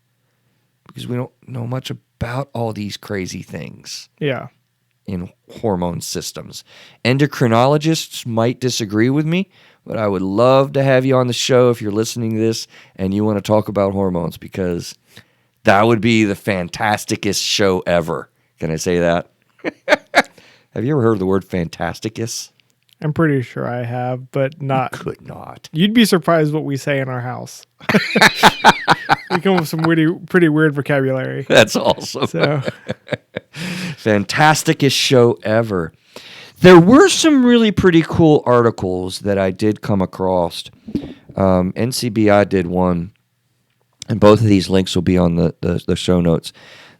A: because we don't know much about all these crazy things in hormone systems. Endocrinologists might disagree with me, but I would love to have you on the show if you're listening to this and you want to talk about hormones because that would be the fantasticest show ever. Can I say that? Have you ever heard of the word fantasticus?
B: I'm pretty sure I have, but not.
A: You could not.
B: You'd be surprised what we say in our house. We come up with some pretty weird vocabulary.
A: That's awesome.
B: So.
A: Fantasticest show ever. There were some really pretty cool articles that I did come across. NCBI did one, and both of these links will be on the show notes.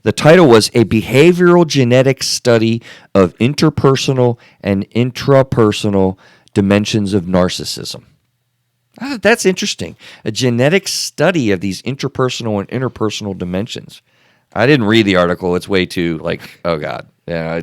A: The title was A Behavioral Genetics Study of Interpersonal and Intrapersonal Dimensions of Narcissism. That's interesting. A genetic study of these interpersonal and interpersonal dimensions. I didn't read the article. It's way too oh God. Yeah,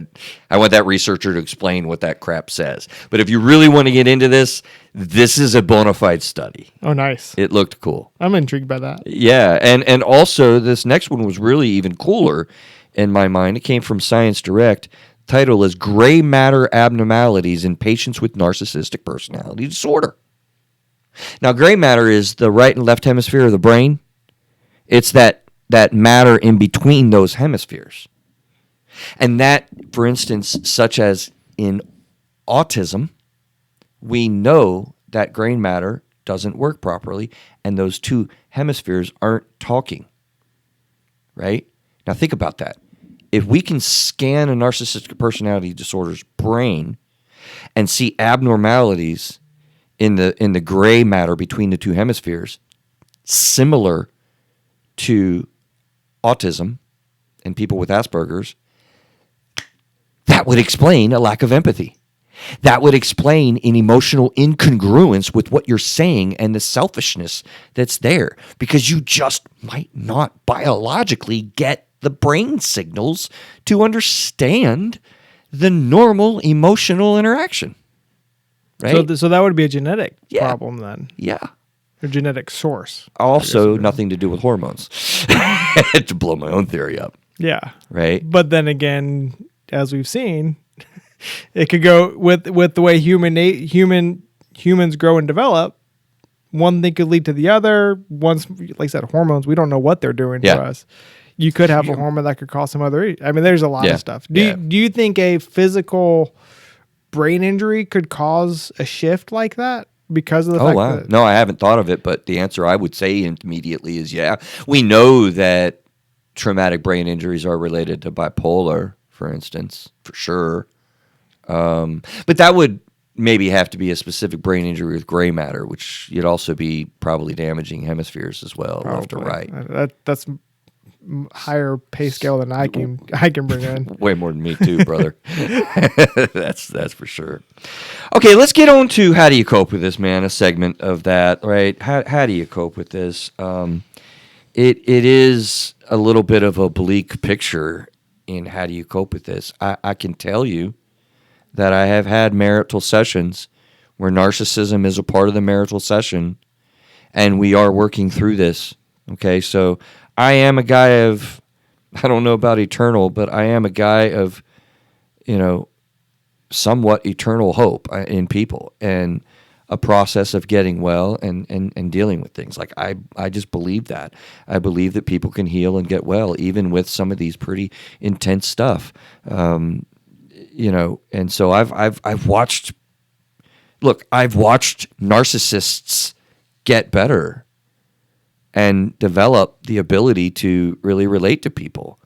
A: I want that researcher to explain what that crap says. But if you really want to get into this, this is a bona fide study.
B: Oh, nice.
A: It looked cool.
B: I'm intrigued by that.
A: Yeah, and also this next one was really even cooler in my mind. It came from Science Direct. The title is Gray Matter Abnormalities in Patients with Narcissistic Personality Disorder. Now, gray matter is the right and left hemisphere of the brain. It's that matter in between those hemispheres. And that, for instance, such as in autism, we know that gray matter doesn't work properly, and those two hemispheres aren't talking, right? Now think about that. If we can scan a narcissistic personality disorder's brain and see abnormalities in the gray matter between the two hemispheres, similar to autism and people with Asperger's, that would explain a lack of empathy. That would explain an emotional incongruence with what you're saying and the selfishness that's there because you just might not biologically get the brain signals to understand the normal emotional interaction. Right?
B: So that would be a genetic problem then.
A: Yeah.
B: A genetic source.
A: Also, nothing to do with hormones. To blow my own theory up.
B: Yeah.
A: Right?
B: But then again, as we've seen, it could go with the way humans grow and develop. One thing could lead to the other. Once, like I said, hormones, we don't know what they're doing to us. You could have a hormone that could cause some other. I mean, there's a lot of stuff. Do you think a physical brain injury could cause a shift like that because of the fact that?
A: No, I haven't thought of it, but the answer I would say immediately is yeah. We know that traumatic brain injuries are related to bipolar, for instance, for sure. But that would maybe have to be a specific brain injury with gray matter, which you'd also be probably damaging hemispheres as well, left or right.
B: That's higher pay scale than I can bring in.
A: Way more than me too, brother. That's for sure. Okay, let's get on to how do you cope with this, man? A segment of that, right? How do you cope with this? It is a little bit of a bleak picture in how do you cope with this. I can tell you that I have had marital sessions where narcissism is a part of the marital session, and we are working through this. Okay, so I am a guy of I don't know about eternal, but I am a guy of, somewhat eternal hope in people and a process of getting well and dealing with things. Like I just believe that. I believe that people can heal and get well, even with some of these pretty intense stuff. And so I've watched narcissists get better and develop the ability to really relate to people,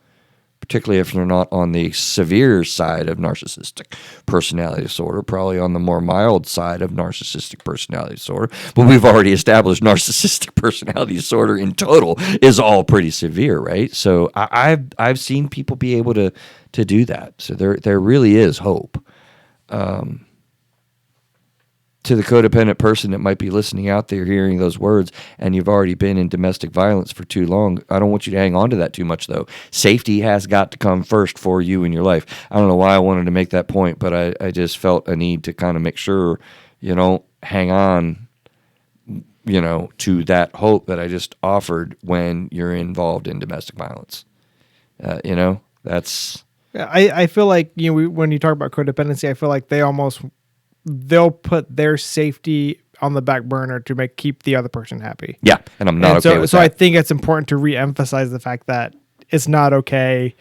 A: particularly if they're not on the severe side of narcissistic personality disorder, probably on the more mild side of narcissistic personality disorder. But we've already established narcissistic personality disorder in total is all pretty severe, right? So I've seen people be able to do that. So there really is hope. To the codependent person that might be listening out there hearing those words, and you've already been in domestic violence for too long, I don't want you to hang on to that too much, though. Safety has got to come first for you in your life. I don't know why I wanted to make that point, but I just felt a need to kind of make sure you don't hang on, to that hope that I just offered when you're involved in domestic violence. That's...
B: Yeah, I feel like, when you talk about codependency, I feel like they'll put their safety on the back burner to keep the other person happy.
A: Yeah, and I'm not okay with
B: so
A: that.
B: I think it's important to re-emphasize the fact that it's not okay.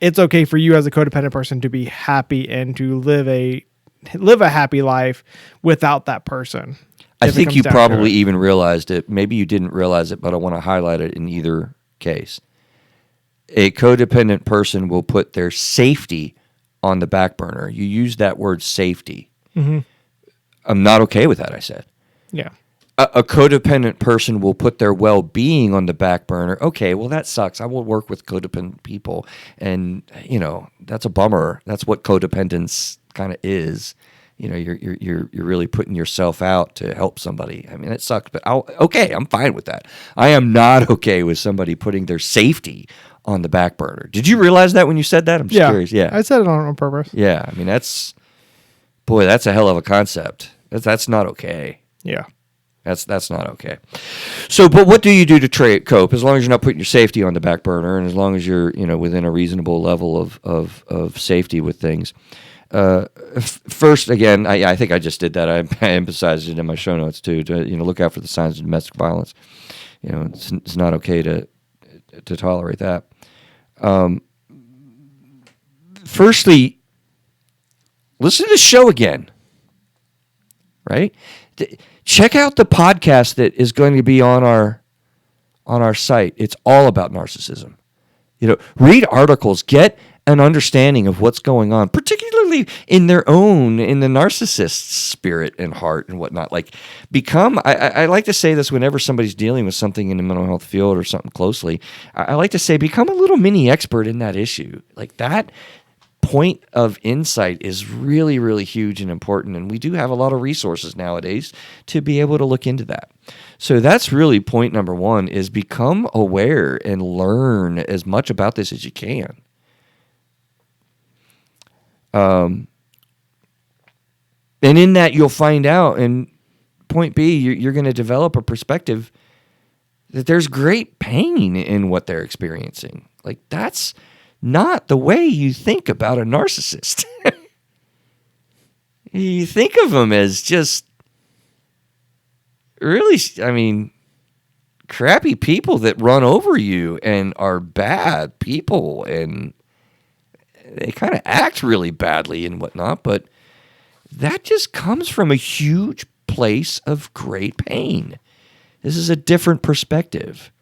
B: It's okay for you as a codependent person to be happy and to live a happy life without that person.
A: I think you probably even realized it. Maybe you didn't realize it, but I want to highlight it in either case. A codependent person will put their safety on the back burner. You use that word safety. Mm-hmm. I'm not okay with that, I said.
B: Yeah.
A: A codependent person will put their well-being on the back burner. Okay, well, that sucks. I will work with codependent people, and, that's a bummer. That's what codependence kind of is. You're really putting yourself out to help somebody. I mean, it sucks, but I'm fine with that. I am not okay with somebody putting their safety on the back burner. Did you realize that when you said that? I'm just curious. Yeah.
B: I said it on purpose.
A: Yeah, I mean, that's a hell of a concept. That's not okay.
B: Yeah.
A: That's not okay. So, but what do you do to cope? As long as you're not putting your safety on the back burner, and as long as you're within a reasonable level of safety with things. First, again, I think I just did that. I emphasized it in my show notes too. To look out for the signs of domestic violence. It's not okay to tolerate that. Firstly, listen to the show again. Right? Check out the podcast that is going to be on our site. It's all about narcissism. Read articles, get an understanding of what's going on, particularly in the narcissist's spirit and heart and whatnot. Like, I like to say this whenever somebody's dealing with something in the mental health field or something closely. I like to say, become a little mini expert in that issue. Like, that point of insight is really, really huge and important, and we do have a lot of resources nowadays to be able to look into that. So that's really point number one, is become aware and learn as much about this as you can. And in that, you'll find out, and point B, you're going to develop a perspective that there's great pain in what they're experiencing. Like, that's not the way you think about a narcissist. You think of them as just really, crappy people that run over you and are bad people, and they kind of act really badly and whatnot, but that just comes from a huge place of great pain. This is a different perspective.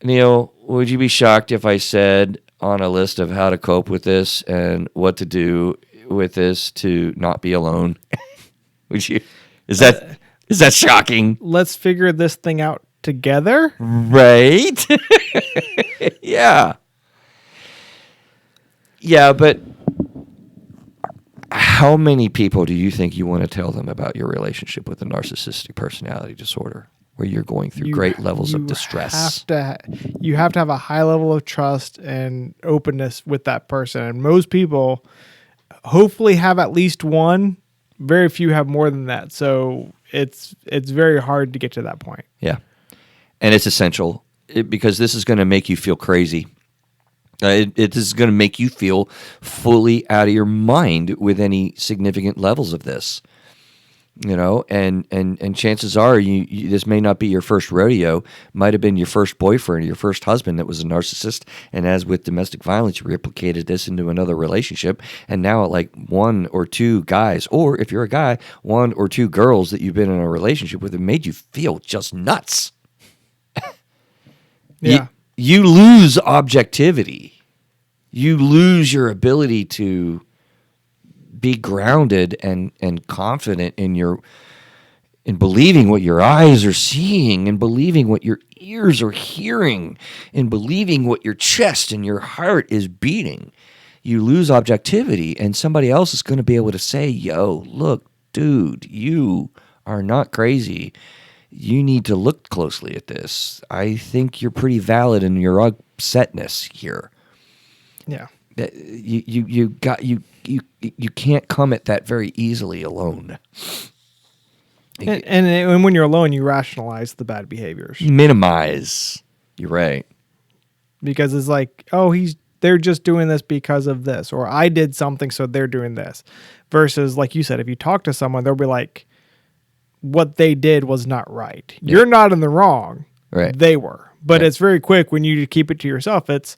A: Neil, would you be shocked if I said on a list of how to cope with this and what to do with this to not be alone? Would you? Is that shocking?
B: Let's figure this thing out together.
A: Right? Yeah. Yeah, but how many people do you think you want to tell them about your relationship with a narcissistic personality disorder, where you're going through great levels of distress?
B: You have to have a high level of trust and openness with that person. And most people hopefully have at least one. Very few have more than that. So it's very hard to get to that point.
A: Yeah. And it's essential. because this is going to make you feel crazy. It is going to make you feel fully out of your mind with any significant levels of this. And chances are you this may not be your first rodeo. Might have been your first boyfriend, your first husband that was a narcissist. And as with domestic violence, you replicated this into another relationship. And now like one or two guys, or if you're a guy, one or two girls that you've been in a relationship with have made you feel just nuts.
B: Yeah.
A: You lose objectivity. You lose your ability to be grounded and confident in believing what your eyes are seeing, and believing what your ears are hearing, and believing what your chest and your heart is beating. You lose objectivity, and somebody else is going to be able to say, yo, look, dude, you are not crazy. You need to look closely at this. I think you're pretty valid in your upsetness here.
B: Yeah.
A: You can't come at that very easily alone.
B: And when you're alone, you rationalize the bad behaviors.
A: Minimize. You're right.
B: Because it's like, oh, they're just doing this because of this, or I did something, so they're doing this. Versus, like you said, if you talk to someone, they'll be like, what they did was not right. Yeah. You're not in the wrong.
A: Right.
B: They were. But it's very quick when you keep it to yourself. It's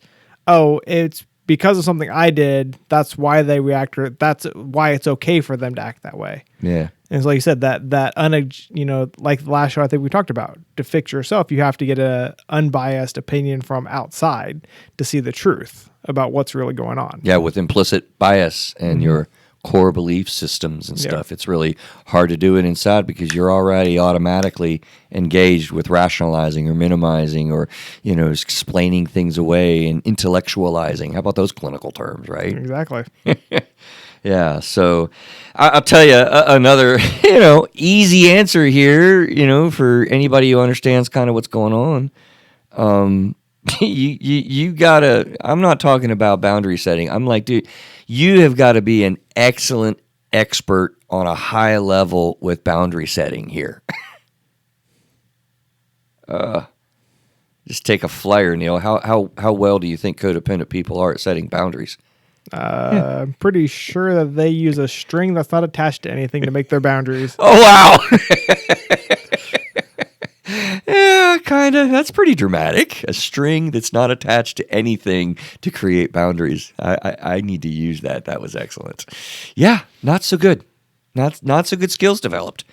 B: because of something I did. That's why they react. Or that's why it's okay for them to act that way.
A: Yeah.
B: And it's like you said, like the last show I think we talked about, to fix yourself, you have to get a unbiased opinion from outside to see the truth about what's really going on.
A: Yeah, with implicit bias and your core belief systems and stuff. It's really hard to do it inside because you're already automatically engaged with rationalizing or minimizing or, explaining things away and intellectualizing. How about those clinical terms, right?
B: Exactly.
A: Yeah, so I'll tell you another, easy answer here, for anybody who understands kind of what's going on. You gotta, I'm not talking about boundary setting. I'm like, dude, you have got to be an excellent expert on a high level with boundary setting here. Just take a flyer, Neil. How well do you think codependent people are at setting boundaries?
B: I'm pretty sure that they use a string that's not attached to anything to make their boundaries.
A: Oh, wow. Yeah, kind of. That's pretty dramatic. A string that's not attached to anything to create boundaries. I need to use that. That was excellent. Yeah, not so good. Not so good skills developed.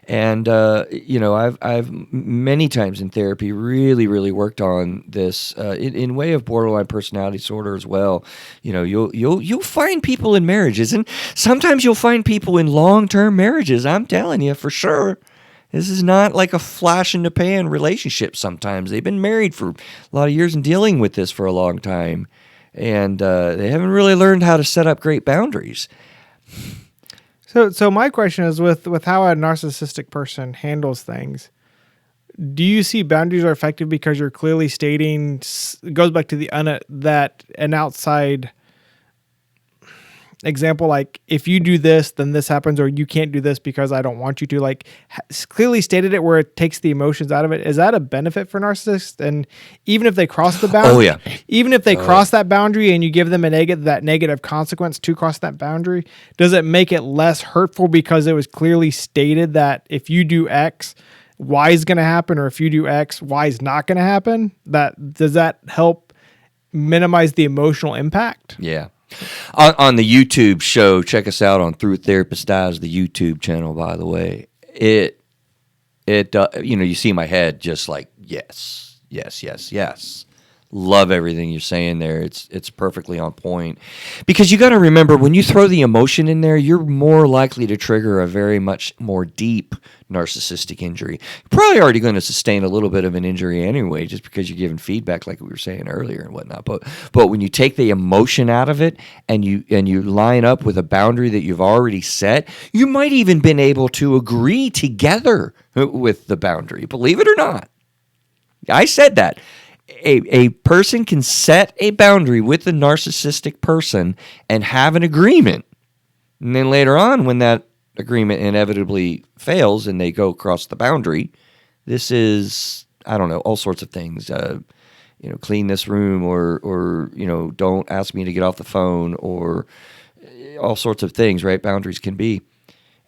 A: And, I've many times in therapy really, really worked on this in way of borderline personality disorder as well. You'll find people in marriages, and sometimes you'll find people in long-term marriages. I'm telling you, for sure. This is not like a flash in the pan relationship sometimes. They've been married for a lot of years and dealing with this for a long time. And they haven't really learned how to set up great boundaries.
B: So my question is, with how a narcissistic person handles things, do you see boundaries are effective because you're clearly stating, it goes back to that an outside example, like if you do this, then this happens, or you can't do this because I don't want you to, like clearly stated it where it takes the emotions out of it. Is that a benefit for narcissists? And even if they cross the boundary, even if they cross that boundary and you give them that negative consequence to cross that boundary, does it make it less hurtful because it was clearly stated that if you do X, Y is going to happen, or if you do X, Y is not going to happen? Does that help minimize the emotional impact?
A: Yeah. On the YouTube show, check us out on Through Therapist Eyes, the YouTube channel, by the way. It you see my head just like, yes. Love everything you're saying there. It's perfectly on point. Because you got to remember, when you throw the emotion in there, you're more likely to trigger a very much more deep narcissistic injury. You're probably already going to sustain a little bit of an injury anyway, just because you're giving feedback like we were saying earlier and whatnot. But when you take the emotion out of it and you line up with a boundary that you've already set, you might even been able to agree together with the boundary, believe it or not. I said that. A person can set a boundary with the narcissistic person and have an agreement. And then later on, when that agreement inevitably fails and they go across the boundary, this is I don't know, all sorts of things. Clean this room, or don't ask me to get off the phone, or all sorts of things, right? Boundaries can be.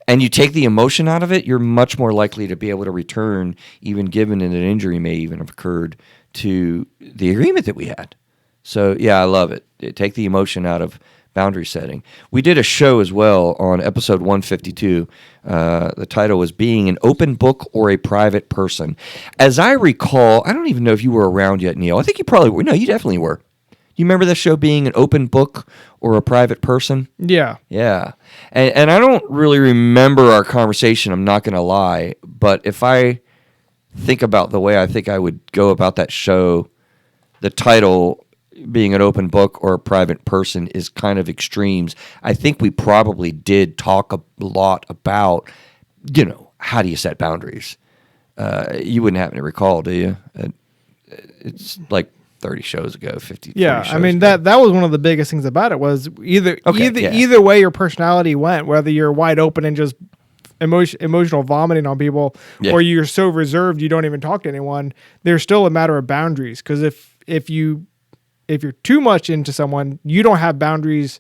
A: And you take the emotion out of it, you're much more likely to be able to return, even given that an injury may even have occurred, to the agreement that we had. So, yeah, I love it. Take the emotion out of boundary setting. We did a show as well on episode 152. The title was Being an Open Book or a Private Person. As I recall, I don't even know if you were around yet, Neil. I think you probably were. No, you definitely were. You remember the show Being an Open Book or a Private Person?
B: Yeah.
A: Yeah. And I don't really remember our conversation, I'm not going to lie. But if I think about the way I think I would go about that show, the title, Being an Open Book or a Private Person, is kind of extremes. I think we probably did talk a lot about, how do you set boundaries? You wouldn't happen to recall, do you? It's like 30 shows ago, 50.
B: Yeah,
A: 40
B: I mean
A: shows ago.
B: that was one of the biggest things about it was either way your personality went, whether you're wide open and just emotional vomiting on people, or you're so reserved you don't even talk to anyone. There's still a matter of boundaries, because if you're too much into someone, you don't have boundaries.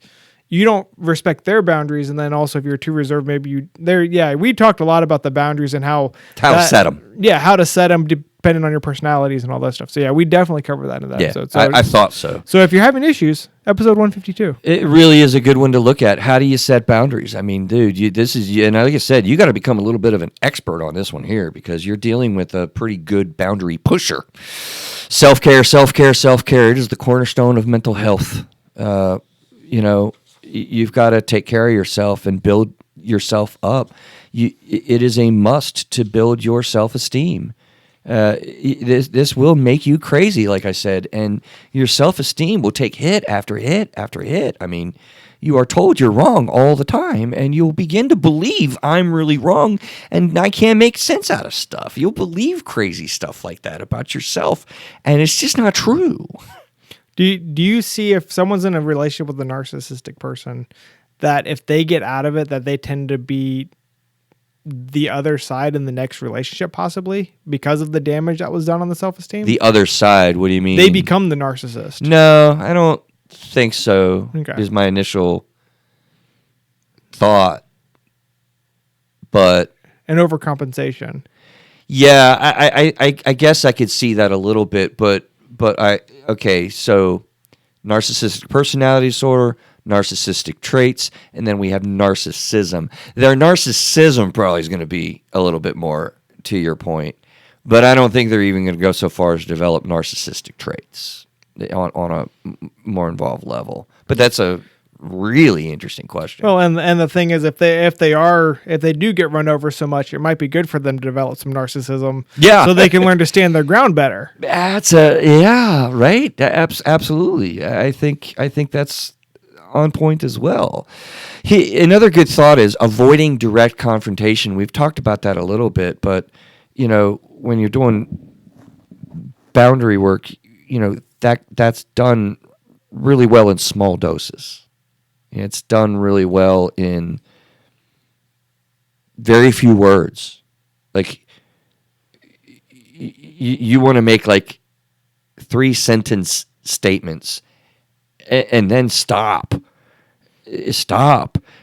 B: You don't respect their boundaries, and then also if you're too reserved, maybe you there. Yeah, we talked a lot about the boundaries and how
A: to set them.
B: Yeah, how to set them depending on your personalities and all that stuff. So yeah, we definitely covered that in that episode. So
A: I thought so.
B: So if you're having issues, episode 152.
A: It really is a good one to look at. How do you set boundaries? I mean, dude, and like I said, you got to become a little bit of an expert on this one here, because you're dealing with a pretty good boundary pusher. Self-care, self-care, self-care. It is the cornerstone of mental health. You've got to take care of yourself and build yourself up. It is a must to build your self-esteem. This will make you crazy, like I said, and your self-esteem will take hit after hit after hit. I mean, you are told you're wrong all the time, and you'll begin to believe I'm really wrong, and I can't make sense out of stuff. You'll believe crazy stuff like that about yourself, and it's just not true.
B: Do you see, if someone's in a relationship with a narcissistic person, that if they get out of it, that they tend to be the other side in the next relationship, possibly because of the damage that was done on the self-esteem?
A: The other side? What do you mean?
B: They become the narcissist.
A: No, I don't think so.
B: Okay.
A: Is my initial thought. But
B: an overcompensation.
A: Yeah, I guess I could see that a little bit, but so narcissistic personality disorder, narcissistic traits, and then we have narcissism. Their narcissism probably is going to be a little bit more to your point, but I don't think they're even going to go so far as to develop narcissistic traits on a more involved level. But that's a really interesting question.
B: Well, and the thing is, if they do get run over so much, it might be good for them to develop some narcissism.
A: Yeah,
B: so they can learn to stand their ground better.
A: Right. Absolutely. I think that's on point as well. Another good thought is avoiding direct confrontation. We've talked about that a little bit, but when you're doing boundary work, that's done really well in small doses. It's done really well in very few words. Like, you want to make like 3-sentence statements and then stop.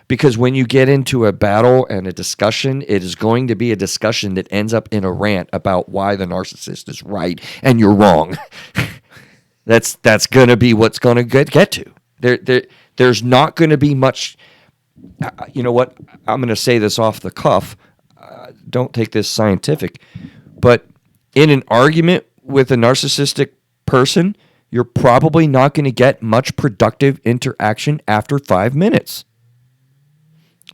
A: Because when you get into a battle and a discussion, it is going to be a discussion that ends up in a rant about why the narcissist is right and you're wrong. That's going to be what's going to get to. There's not going to be much. You know what? I'm going to say this off the cuff. Don't take this scientific. But in an argument with a narcissistic person, you're probably not going to get much productive interaction after 5 minutes.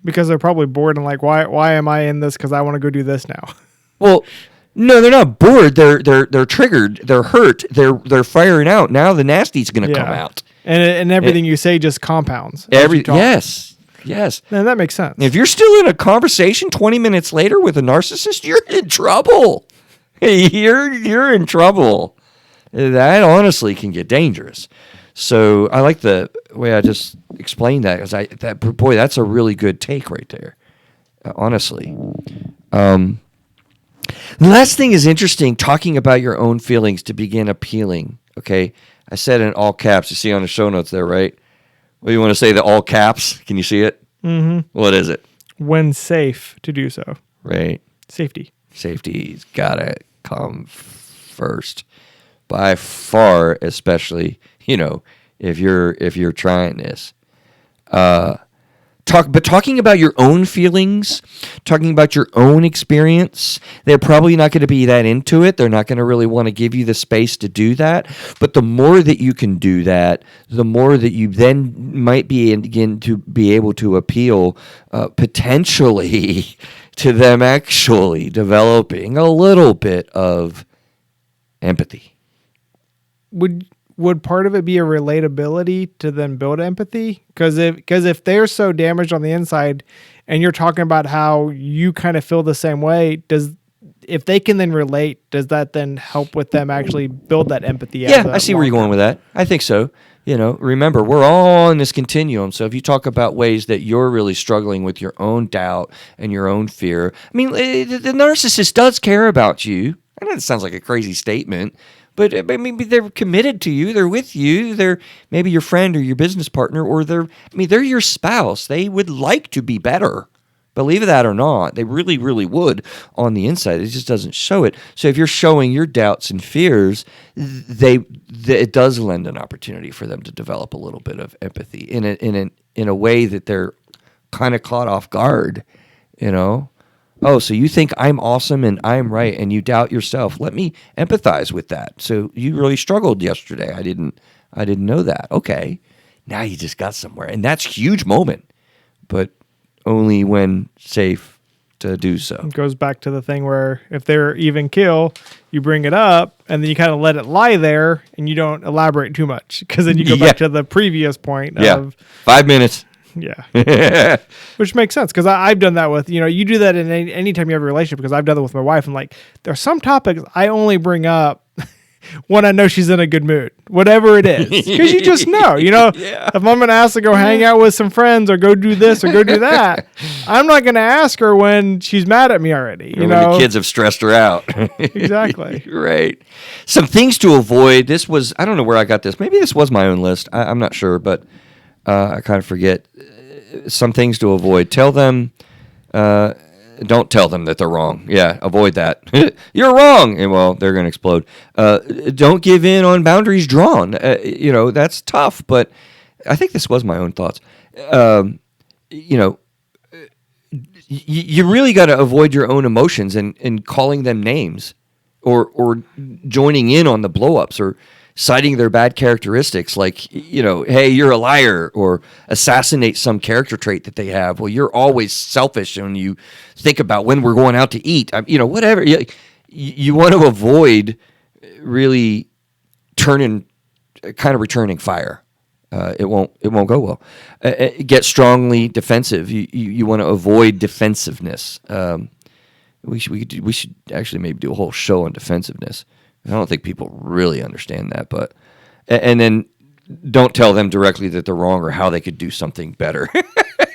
B: Because they're probably bored and like, why am I in this? Because I want to go do this now.
A: Well, no, they're not bored. They're triggered. They're hurt. They're firing out. Now the nasty's going to come out.
B: And everything you say just compounds.
A: Yes.
B: And that makes sense.
A: If you're still in a conversation 20 minutes later with a narcissist, you're in trouble. You're in trouble. That honestly can get dangerous. So I like the way I just explained that, because that's a really good take right there. Honestly. The last thing is interesting, talking about your own feelings to begin appealing. Okay, I said in all caps. You see on the show notes there, right? Well, you want to say the all caps? Can you see it?
B: Mm-hmm.
A: What is it?
B: When safe to do so.
A: Right.
B: Safety.
A: Safety's gotta come first, by far, especially if you're trying this. Talking about your own feelings, talking about your own experience, they're probably not going to be that into it. They're not going to really want to give you the space to do that. But the more that you can do that, the more that you then might begin to be able to appeal potentially to them actually developing a little bit of empathy.
B: Would part of it be a relatability to then build empathy? Because if they're so damaged on the inside, and you're talking about how you kind of feel the same way, if they can then relate, does that then help with them actually build that empathy?
A: Yeah, I see where you're going with that. I think so. Remember, we're all on this continuum. So if you talk about ways that you're really struggling with your own doubt and your own fear, I mean, the narcissist does care about you. I know it sounds like a crazy statement, but I mean, they're committed to you. They're with you. They're maybe your friend or your business partner, or they're your spouse. They would like to be better. Believe that or not, they really, really would on the inside. It just doesn't show it. So if you're showing your doubts and fears, it does lend an opportunity for them to develop a little bit of empathy in a way that they're kind of caught off guard. Oh, so you think I'm awesome and I'm right, and you doubt yourself. Let me empathize with that. So you really struggled yesterday. I didn't know that. Okay, now you just got somewhere, and that's a huge moment, but only when safe to do so.
B: It goes back to the thing where if they're even kill, you bring it up, and then you kind of let it lie there, and you don't elaborate too much, because then you go back to the previous point of
A: 5 minutes.
B: Yeah. Which makes sense, because I've done that with, you do that in any time you have a relationship, because I've done that with my wife. And like, there's some topics I only bring up when I know she's in a good mood, whatever it is. Because you just know, if I'm going to ask her to go hang out with some friends or go do this or go do that, I'm not going to ask her when she's mad at me already.
A: When the kids have stressed her out.
B: Exactly.
A: Right. Some things to avoid. I don't know where I got this. Maybe this was my own list. I'm not sure, but I kind of forget. Some things to avoid. Tell them, don't tell them that they're wrong. Yeah, avoid that. You're wrong. And, well, they're going to explode. Don't give in on boundaries drawn. That's tough, but I think this was my own thoughts. You really got to avoid your own emotions and calling them names or joining in on the blow-ups or citing their bad characteristics, like, hey, you're a liar, or assassinate some character trait that they have. Well, you're always selfish when you think about when we're going out to eat. Whatever. You want to avoid really returning fire. It won't go well. Get strongly defensive. You want to avoid defensiveness. We should actually maybe do a whole show on defensiveness. I don't think people really understand that, but and then don't tell them directly that they're wrong or how they could do something better.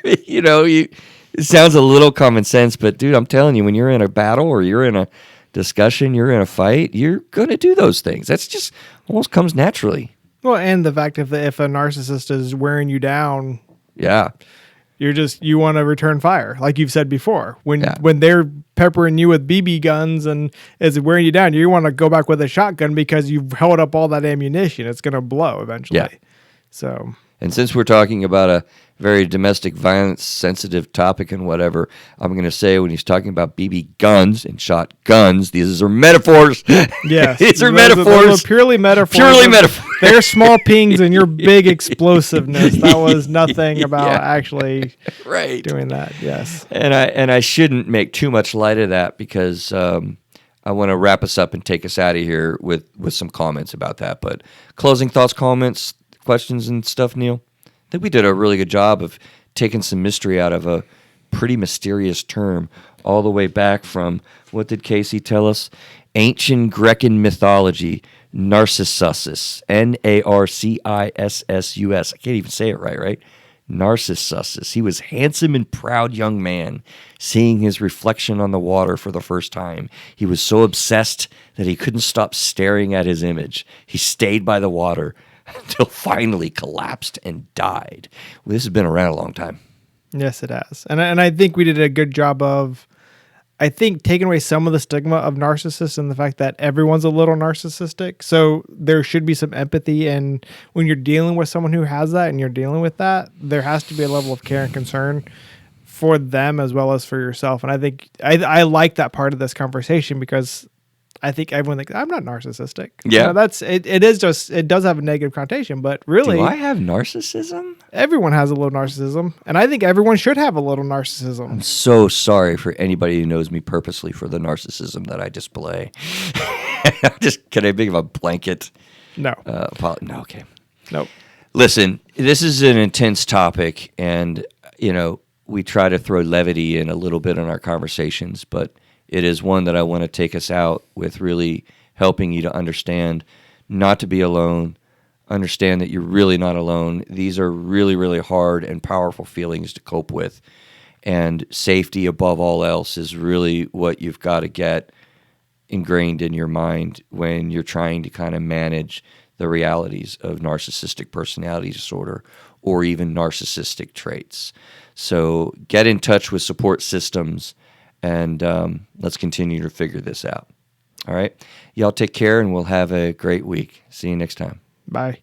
A: It sounds a little common sense, but dude, I'm telling you, when you're in a battle or you're in a discussion, you're in a fight, you're going to do those things. That's just almost comes naturally.
B: Well, and the fact if a narcissist is wearing you down,
A: yeah.
B: You want to return fire, like you've said before. When they're peppering you with BB guns and is wearing you down, you want to go back with a shotgun because you've held up all that ammunition. It's going to blow eventually. Yeah. So.
A: And since we're talking about a very domestic violence sensitive topic and whatever, I'm going to say when he's talking about BB guns and shotguns, these are metaphors.
B: Yes.
A: These are metaphors. Those
B: are purely metaphors.
A: Purely metaphors.
B: They're small pings and your big explosiveness. That was nothing about actually doing that. Yes.
A: And I shouldn't make too much light of that because I want to wrap us up and take us out of here with some comments about that. But closing thoughts, comments, questions and stuff, Neil? I think we did a really good job of taking some mystery out of a pretty mysterious term all the way back from, what did Casey tell us? Ancient Grecan mythology, Narcissus, Narcissus. I can't even say it right? Narcissus. He was handsome and proud young man, seeing his reflection on the water for the first time. He was so obsessed that he couldn't stop staring at his image. He stayed by the water until finally collapsed and died. Well, this has been around a long time.
B: Yes, it has. And I think we did a good job of, I think, taking away some of the stigma of narcissists and the fact that everyone's a little narcissistic. So there should be some empathy. And when you're dealing with someone who has that and you're dealing with that, there has to be a level of care and concern for them as well as for yourself. And I think I like that part of this conversation because I think everyone thinks I'm not narcissistic.
A: Yeah.
B: You know, that's it. It is just, it does have a negative connotation, but really,
A: Do I have narcissism?
B: everyone has a little narcissism, and I think everyone should have a little narcissism.
A: I'm so sorry for anybody who knows me purposely for the narcissism that I display. Can I think of a blanket?
B: No,
A: No, okay.
B: nope.
A: Listen, this is an intense topic, and we try to throw levity in a little bit in our conversations, but it is one that I want to take us out with, really helping you to understand not to be alone, understand that you're really not alone. These are really, really hard and powerful feelings to cope with. And safety above all else is really what you've got to get ingrained in your mind when you're trying to kind of manage the realities of narcissistic personality disorder or even narcissistic traits. So get in touch with support systems and let's continue to figure this out. All right? Y'all take care and we'll have a great week. See you next time.
B: Bye.